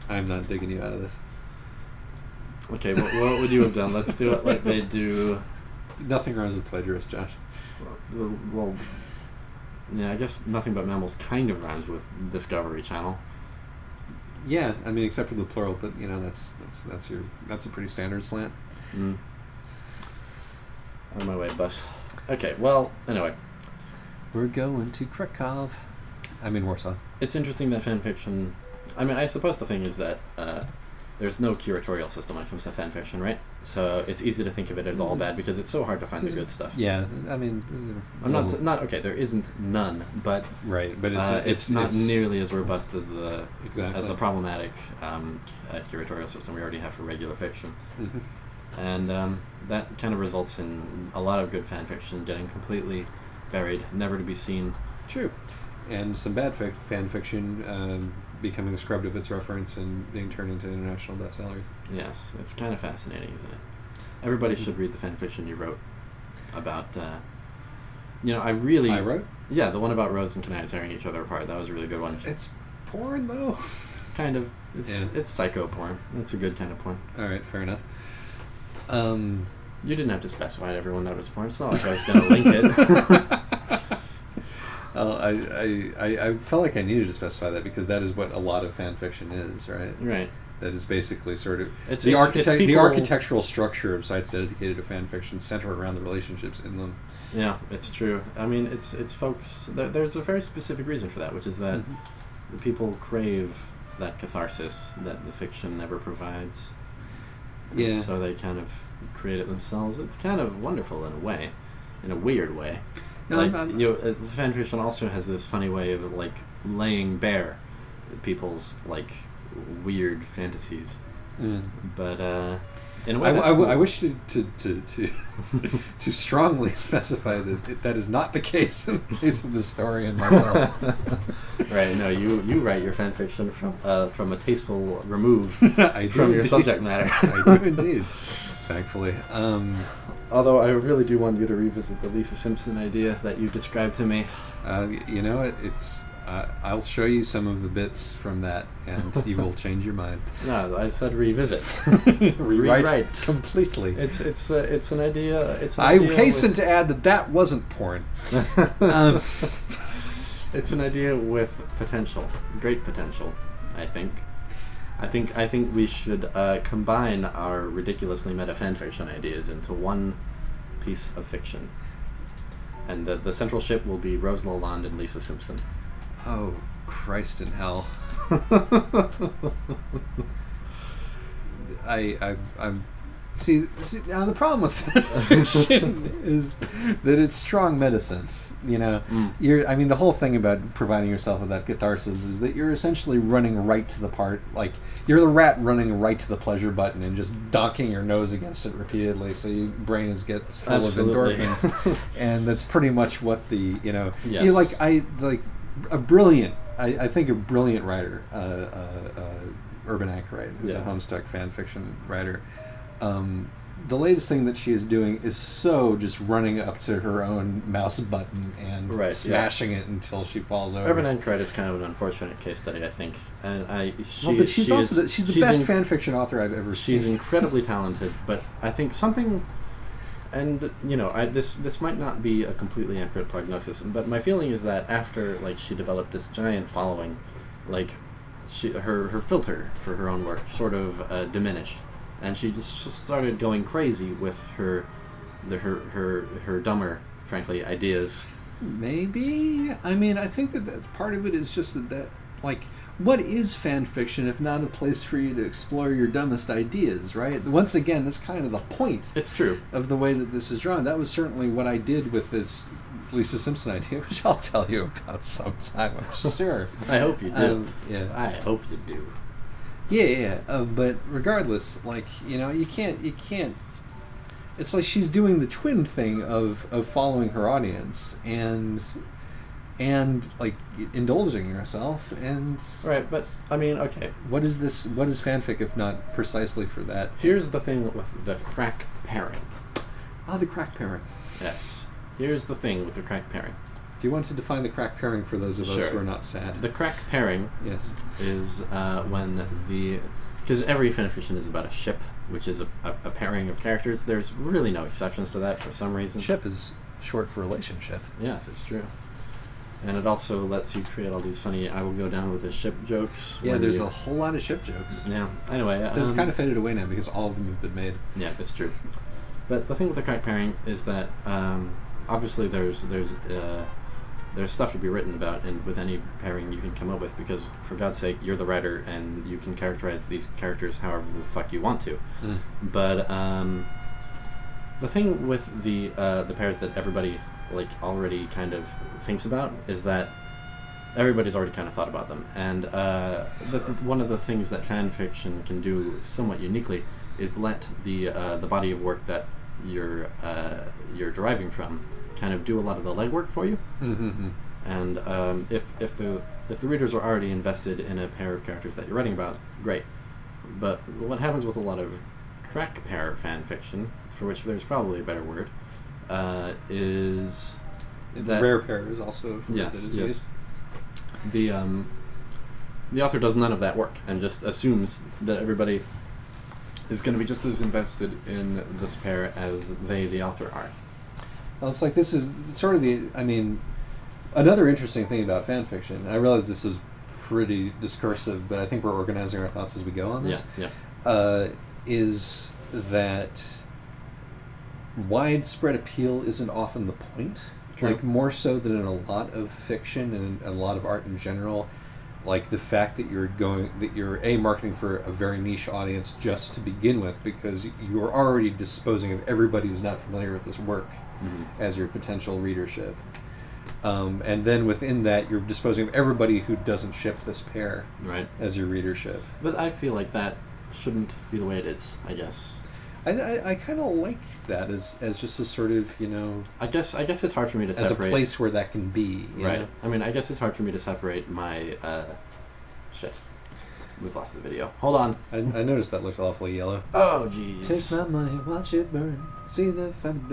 I'm not digging you out of this. Okay, what would you have done? Let's do it like they do. Nothing rhymes with plagiarist, Josh. Well, yeah, I guess Nothing But Mammals kind of rhymes with Discovery Channel. Yeah, I mean, except for the plural, but that's a pretty standard slant. On my way, bus. Okay, well, anyway. We're going to Krakow. I'm in Warsaw. It's interesting that fanfiction... I mean, I suppose the thing is that there's no curatorial system when it comes to fanfiction, right? So it's easy to think of it as all bad because it's so hard to find the good stuff. Yeah, I mean... I'm not okay, there isn't none, but... Right, but it's not nearly as robust as the problematic curatorial system we already have for regular fiction. Mm-hmm. And that kind of results in a lot of good fanfiction getting completely buried, never to be seen. True. And some bad fan fiction becoming scrubbed of its reference and being turned into international bestsellers. Yes, it's kind of fascinating, isn't it? Everybody should read the fanfiction you wrote about, I wrote? Yeah, the one about Rose and Kanaya tearing each other apart. That was a really good one. It's porn, though. Kind of. It's psycho porn. It's a good kind of porn. All right, fair enough. You didn't have to specify to everyone that it was porn. It's not like I was going to link it. I felt like I needed to specify that because that is what a lot of fan fiction is, right? Right. That is basically sort of the architectural structure of sites dedicated to fan fiction center around the relationships in them. Yeah, it's true. I mean, it's folks. There's a very specific reason for that, which is that the people crave that catharsis that the fiction never provides. Yeah. So they kind of create it themselves. It's kind of wonderful in a way, in a weird way. No, Like, I'm- fan fiction also has this funny way of like laying bare people's like weird fantasies. But in a way, that's cool. I wish to to strongly specify that that is not the case in the case of the story and myself. Right? No, you write your fan fiction from a tasteful remove I do from your indeed. subject matter. I do indeed. Thankfully. Although I really do want you to revisit the Lisa Simpson idea that you described to me. You know, it's. I'll show you some of the bits from that, and you will change your mind. No, I said revisit. Rewrite completely. It's an idea. It's an I idea hasten to add that wasn't porn. It's an idea with potential, great potential. I think we should combine our ridiculously meta fanfiction ideas into one piece of fiction, and the central ship will be Rose Lalonde and Lisa Simpson. Oh, Christ in hell! I'm see now the problem with fanfiction is that it's strong medicine. You know, the whole thing about providing yourself with that catharsis is that you're essentially running right to the part, like you're the rat running right to the pleasure button and just donking your nose against it repeatedly, so your brain gets full Absolutely. of endorphins, and that's pretty much what the Yes. you like. I think a brilliant writer, Urban Anchorite, who's a Homestuck fan fiction writer. The latest thing that she is doing is so just running up to her own mouse button and smashing it until she falls over. Urban Anchorite is kind of an unfortunate case study, I think, and but she's the best fan fiction author I've ever seen. She's incredibly talented, but I think something, and this might not be a completely accurate prognosis, but my feeling is that after she developed this giant following, her filter for her own work sort of diminished. And she just started going crazy with her dumber, frankly, ideas. Maybe. I think that part of it is just that what is fan fiction if not a place for you to explore your dumbest ideas, right? Once again, that's kind of the point. It's true. Of the way that this is drawn. That was certainly what I did with this Lisa Simpson idea, which I'll tell you about sometime, I'm sure. I hope you do. Yeah. I hope you do. Yeah. But regardless, you can't. It's like she's doing the twin thing of following her audience and indulging herself and. Right, but okay. What is this? What is fanfic if not precisely for that? Here's the thing with the crack pairing. The crack pairing. Yes. Here's the thing with the crack pairing. Do you want to define the crack pairing for those of us who are not sad? The crack pairing is when because every fanfiction is about a ship, which is a pairing of characters. There's really no exceptions to that for some reason. Ship is short for relationship. Yes, it's true. And it also lets you create all these funny "I will go down with a ship" jokes. Yeah, there's a whole lot of ship jokes. Yeah. Anyway, they've kind of faded away now because all of them have been made. Yeah, that's true. But the thing with the crack pairing is that obviously there's stuff to be written about with any pairing you can come up with, because for God's sake, you're the writer and you can characterize these characters however the fuck you want to. But the thing with the pairs that everybody already kind of thinks about is that everybody's already kind of thought about them, and one of the things that fan fiction can do somewhat uniquely is let the body of work that you're deriving from kind of do a lot of the legwork for you. Mm-hmm. And if the readers are already invested in a pair of characters that you're writing about, great. But what happens with a lot of crack pair fan fiction, for which there's probably a better word, is that rare pair is also yes. The author does none of that work and just assumes that everybody is going to be just as invested in this pair as the author, are. Well, it's like this is sort of another interesting thing about fan fiction, and I realize this is pretty discursive, but I think we're organizing our thoughts as we go on this. Yeah. Is that widespread appeal isn't often the point. True. More so than in a lot of fiction and a lot of art in general. like the fact that you're marketing for a very niche audience just to begin with, because you're already disposing of everybody who's not familiar with this work as your potential readership. And then within that, you're disposing of everybody who doesn't ship this pair as your readership. But I feel like that shouldn't be the way it is, I guess. I kind of like that as just a sort of, I guess it's hard for me to separate. As a place where that can be. You know? I mean, I guess it's hard for me to separate my... shit. We've lost the video. Hold on. I noticed that looked awfully yellow. Oh, jeez. Take my money, watch it burn. See the fun...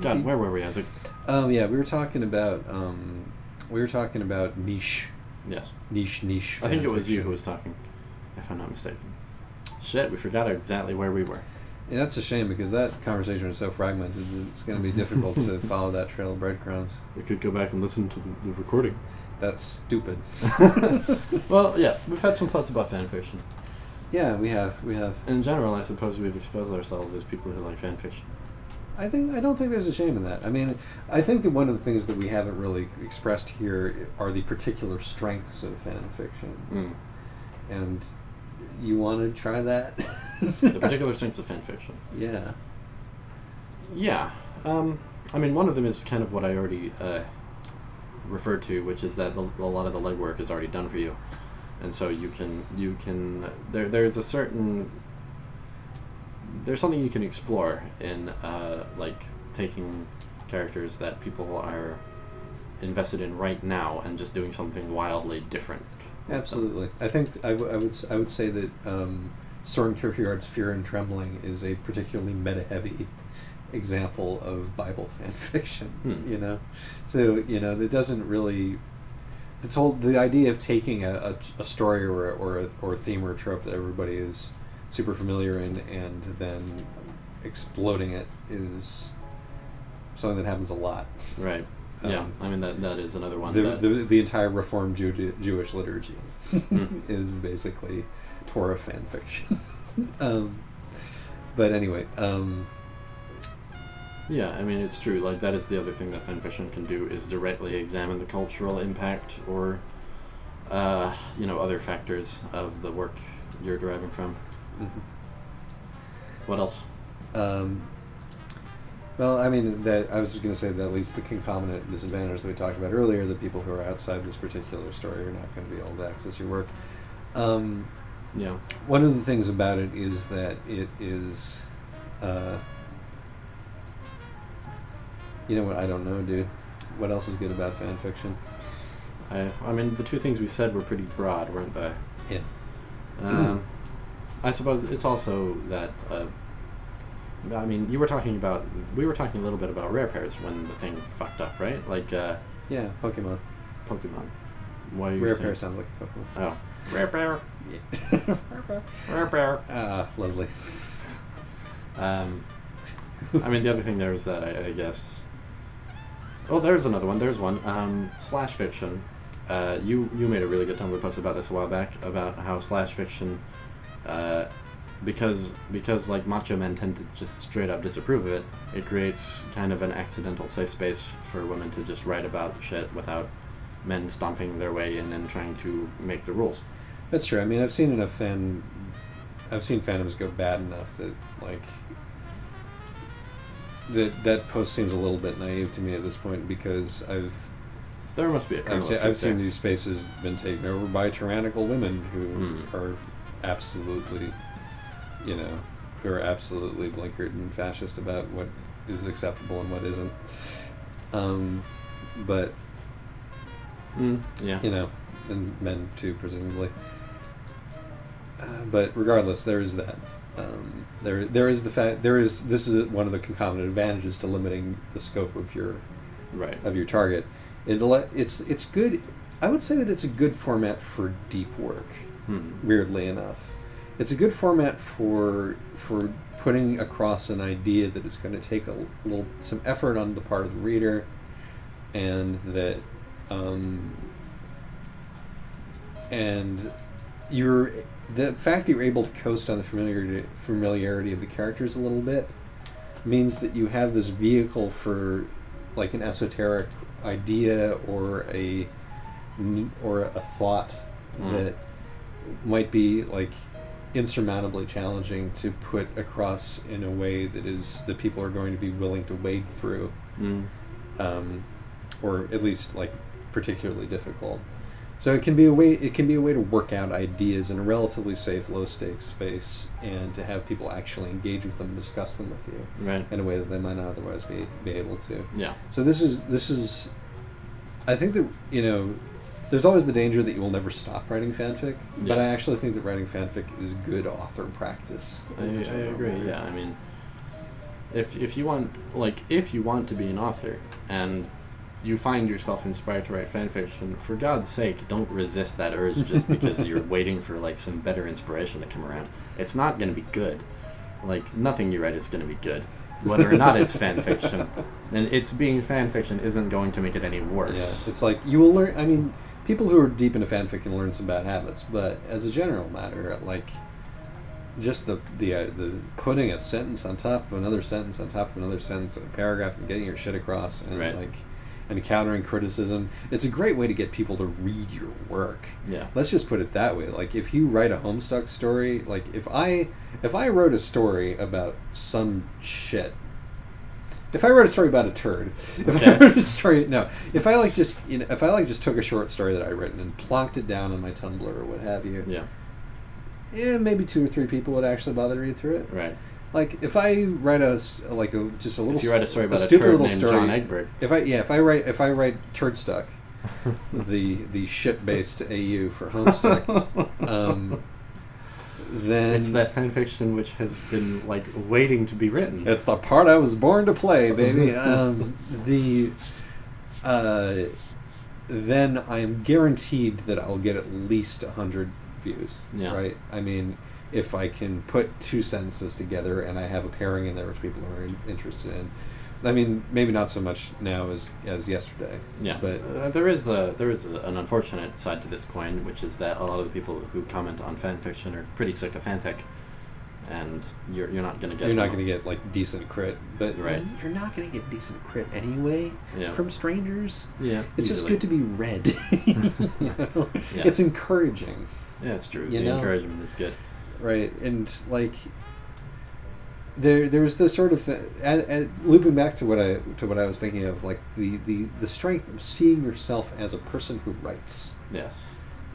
God, where were we, Isaac? Yeah, we were talking about niche. Yes. Niche. I think it was you who was talking, if I'm not mistaken. Shit, we forgot exactly where we were. Yeah, that's a shame, because that conversation was so fragmented that it's going to be difficult to follow that trail of breadcrumbs. We could go back and listen to the recording. That's stupid. Well, yeah, we've had some thoughts about fanfiction. Yeah, we have. In general, I suppose we've exposed ourselves as people who like fanfiction. I don't think there's a shame in that. I mean, I think that one of the things that we haven't really expressed here are the particular strengths of fan fiction. And you want to try that? The particular strengths of fan fiction. Yeah. Yeah. I mean, one of them is kind of what I already referred to, which is that a lot of the legwork is already done for you, and so you can there's a certain there's something you can explore in like taking characters that people are invested in right now and just doing something wildly different. Absolutely. I think I would say that Soren Kierkegaard's Fear and Trembling is a particularly meta-heavy example of Bible fan fiction. So that doesn't really, the idea of taking a story or a theme or a trope that everybody is super familiar in and then exploding it is something that happens a lot. Right. Yeah, I mean that is another one. The entire Reformed Jewish liturgy is basically Torah fan fiction. But anyway. Yeah, I mean it's true. Like that is the other thing that fan fiction can do, is directly examine the cultural impact or, other factors of the work you're deriving from. Mm-hmm. What else? Well, I mean, I was going to say that at least the concomitant disadvantage that we talked about earlier, that people who are outside this particular story are not going to be able to access your work. Yeah. One of the things about it is that it is... you know what? I don't know, dude. What else is good about fan fiction? I mean, the two things we said were pretty broad, weren't they? Yeah. I suppose it's also that... I mean, we were talking a little bit about rare pairs when the thing fucked up, right? Like, yeah, Pokemon. Why are you rare saying? pair sounds like a Pokemon. Oh, rare pair. Yeah. Rare pair. Ah, lovely. I mean, the other thing there is that I guess. Oh, there's another one. There's one. Slash fiction. You made a really good Tumblr post about this a while back, about how slash fiction. Because like macho men tend to just straight up disapprove of it, it creates kind of an accidental safe space for women to just write about shit without men stomping their way in and trying to make the rules. That's true. I mean, I've seen fandoms go bad enough that like that post seems a little bit naive to me at this point, because there must be a I've seen these spaces been taken over by tyrannical women who are absolutely, who are absolutely blinkered and fascist about what is acceptable and what isn't. But yeah, and men too, presumably. But regardless, there is that. There is the fact. This is one of the concomitant advantages to limiting the scope of your target. It's good. I would say that it's a good format for deep work. Weirdly enough, it's a good format for putting across an idea that is going to take some effort on the part of the reader, and that the fact that you're able to coast on the familiarity of the characters a little bit means that you have this vehicle for like an esoteric idea or a or a thought that might be like insurmountably challenging to put across in a way that people are going to be willing to wade through, or at least like particularly difficult. So it can be a way. It can be a way to work out ideas in a relatively safe, low stakes space, and to have people actually engage with them, discuss them with you, right, in a way that they might not otherwise be able to. Yeah. So this is. I think that there's always the danger that you will never stop writing fanfic, but I actually think that writing fanfic is good author practice. I agree. Yeah, I mean, if you want to be an author and you find yourself inspired to write fanfiction, for God's sake, don't resist that urge just because you're waiting for like some better inspiration to come around. It's not going to be good. Like, nothing you write is going to be good, whether or not it's fanfiction. And it's being fanfiction isn't going to make it any worse. Yeah, it's like you will learn. I mean, people who are deep into fanfic can learn some bad habits, but as a general matter, like just the putting a sentence on top of another sentence on top of another sentence in a paragraph and getting your shit across and and countering criticism. It's a great way to get people to read your work. Yeah. Let's just put it that way. Like, if you write a Homestuck story, like if I wrote a story about some shit, if I wrote a story about a turd, if I just took a short story that I written and plonked it down on my Tumblr or what have you, maybe 2 or 3 people would actually bother to read through it. Right. Like, if I write just a little, if you write a story about a stupid turd little named story, John Egbert. if I write Turdstuck, the shit-based AU for Homestuck, then it's that fanfiction which has been like waiting to be written. It's the part I was born to play, baby. Then I am guaranteed that I'll get at least 100 views. Yeah. Right. I mean, if I can put 2 sentences together and I have a pairing in there which people are interested in. I mean, maybe not so much now as yesterday. Yeah, but there is an unfortunate side to this coin, which is that a lot of the people who comment on fanfiction are pretty sycophantic, and you're not going to get. You're not going to get like decent crit, but right. You're not going to get decent crit anyway from strangers. Yeah, it's just good to be read. Yeah. It's encouraging. Yeah, it's true. The encouragement is good. Right, and like there's this sort of looping back to what I was thinking of, like the strength of seeing yourself as a person who writes. Yes,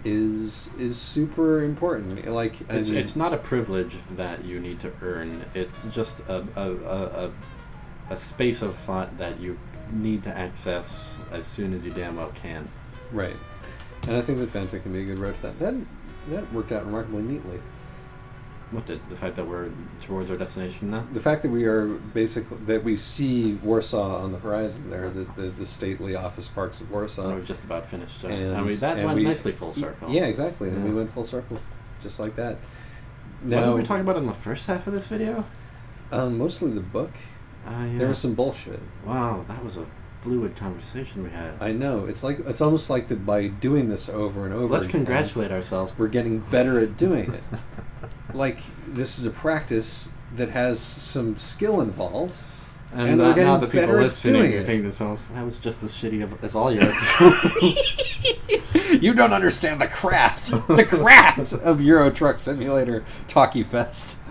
is super important. Like, it's not a privilege that you need to earn. It's just a space of thought that you need to access as soon as you damn well can. Right, and I think that fanfic can be a good road to that. That worked out remarkably neatly. What did the fact that we're towards our destination now? The fact that we see Warsaw on the horizon there, the stately office parks of Warsaw. We've just about finished, and went nicely full circle. Yeah, exactly, and we went full circle, just like that. Now, what were we talking about in the first half of this video? Mostly the book. Yeah. There was some bullshit. Wow, that was a fluid conversation we had. I know. It's almost like that by doing this over and over. Let's congratulate ourselves. We're getting better at doing it. Like, this is a practice that has some skill involved. And now the people listening are thinking to themselves, that was just as shitty as all your episodes. You don't understand the craft. The craft of Euro Truck Simulator Talkie Fest.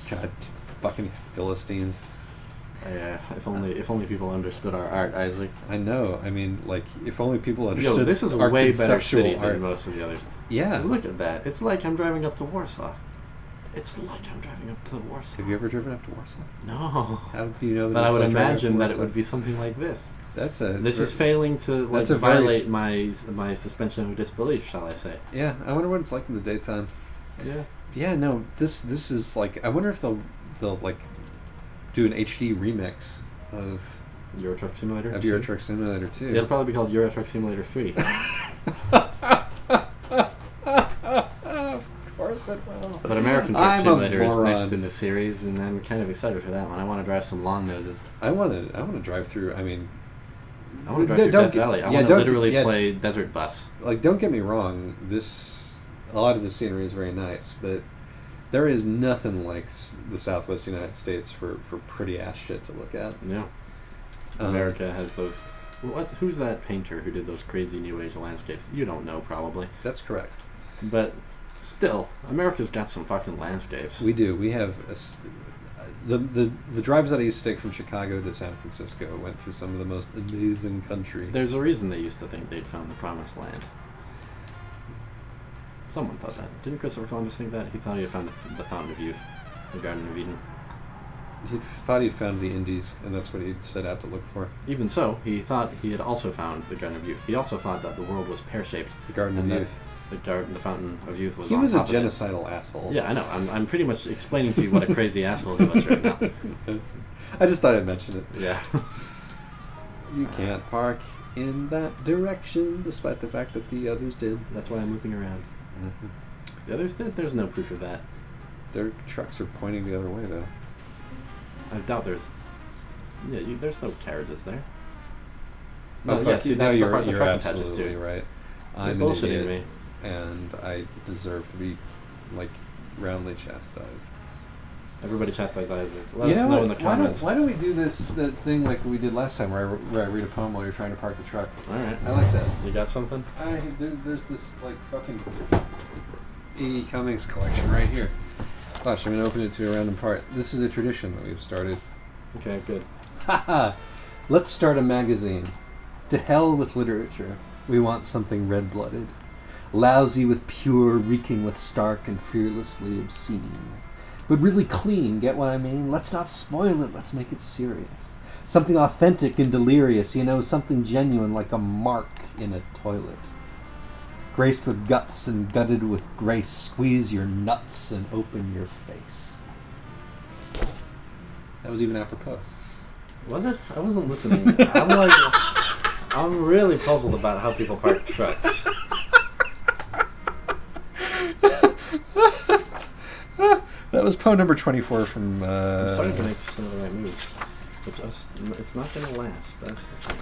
God, fucking Philistines. Yeah, if only people understood our art, Isaac. I know. I mean, like, if only people understood. This is a our way better city art than most of the others. Yeah. Look at that. It's like I'm driving up to Warsaw. Have you ever driven up to Warsaw? No. How do you know that? But I would imagine that it would be something like this. This is failing to violate my suspension of disbelief, shall I say? Yeah, I wonder what it's like in the daytime. Yeah. Yeah, no. This is like, I wonder if they'll like do an HD remix of Euro Truck Simulator. Of Euro Truck Simulator 2. It'll probably be called Euro Truck Simulator 3. Of course it will. But American Truck Simulator is next in the series, and I'm kind of excited for that one. I want to drive some long noses. I want to drive through. I mean, I want to drive through Death Valley. I want to literally play Desert Bus. Like, don't get me wrong. A lot of the scenery is very nice, but there is nothing like the Southwest United States for pretty ass shit to look at. Yeah. America has those Who's that painter who did those crazy New Age landscapes? You don't know, probably. That's correct. But still, America's got some fucking landscapes. We do. We have the drives that I used to take from Chicago to San Francisco went through some of the most amazing country. There's a reason they used to think they'd found the promised land. Someone thought that. Didn't Christopher Columbus think that? He thought he had found the Fountain of Youth, the Garden of Eden. He thought he'd found the Indies, and that's what he set out to look for. Even so, he thought he had also found the Garden of Youth. He also thought that the world was pear-shaped. The Garden of Youth. The Fountain of Youth was. He on was a top of it. genocidal asshole. Yeah, I know. I'm pretty much explaining to you what a crazy asshole he was right now. I just thought I'd mention it. Yeah. You can't park in that direction, despite the fact that the others did. That's why I'm looping around. Mm-hmm. The others did? There's no proof of that. Their trucks are pointing the other way, though. I doubt there's... Yeah, there's no carriages there. No, yeah, see, that's the part the you're truck attaches absolutely to. right. You're I'm an bullshitting idiot, me. and I deserve to be, like, roundly chastised. Everybody chastise Isaac. Let us know in the comments. Why don't we do that thing like we did last time, where I read a poem while you're trying to park the truck? All right. I like that. You got something? There's this like fucking E. Cummings collection right here. Watch, I'm gonna open it to a random part. This is a tradition that we've started. Okay, good. Haha! Let's start a magazine. To hell with literature. We want something red-blooded. Lousy with pure, reeking with stark and fearlessly obscene. But really clean, get what I mean? Let's not spoil it, let's make it serious. Something authentic and delirious, something genuine like a mark in a toilet. Graced with guts and gutted with grace, squeeze your nuts and open your face. That was even apropos. Was it? I wasn't listening. I'm really puzzled about how people park trucks. That was poem number 24 from... I'm starting to make some of the right moves. But it's not going to last. That's the thing.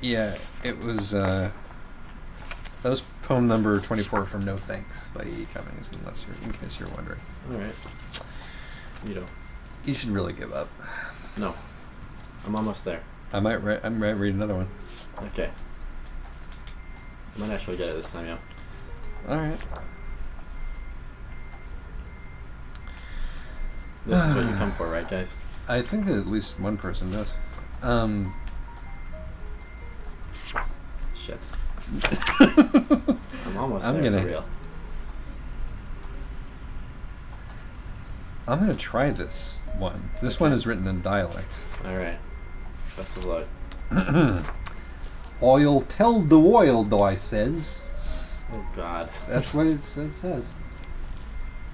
Yeah, it was... that was poem number 24 from No Thanks by E. Cummings, in case you're wondering. Alright. You should really give up. No. I'm almost there. I might read another one. Okay. I might actually get it this time, yeah. Alright. This is what you come for, right, guys? I think that at least one person does. Shit. I'm almost there for real. I'm gonna try this one. This one is written in dialect. Alright. Best of luck. I'll tell the world, I says. Oh, God. That's what it says.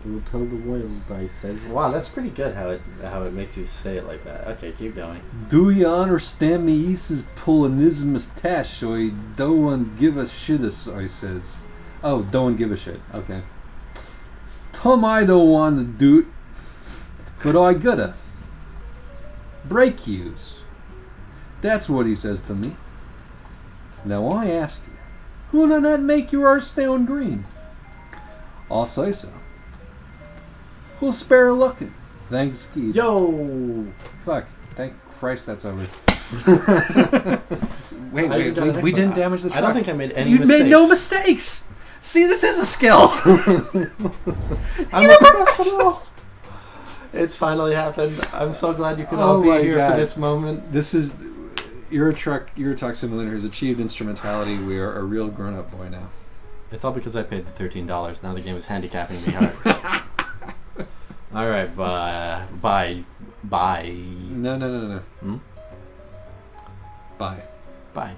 We'll tell the world, I says. Wow, that's pretty good how it makes you say it like that. Okay, keep going. Do you understand me? He is pulling his mustache, so he don't give a shit, I says. Oh, don't give a shit. Okay. Tom, I don't want to do it, but I gotta. Break yous. That's what he says to me. Now I ask you, who'll not make your heart sound green? I'll say so. Who'll spare looking? Thanks, Keith. Yo! Fuck. Thank Christ that's over. wait, we didn't damage the truck. I don't think I made any You mistakes. made no mistakes! See, this is a skill! I'm a professional! It's finally happened. I'm so glad you could all be here for this moment. This is... Euro Truck Simulator has achieved instrumentality. We are a real grown-up boy now. It's all because I paid the $13. Now the game is handicapping me hard. Alright, bye. No. Hmm? Bye. Bye.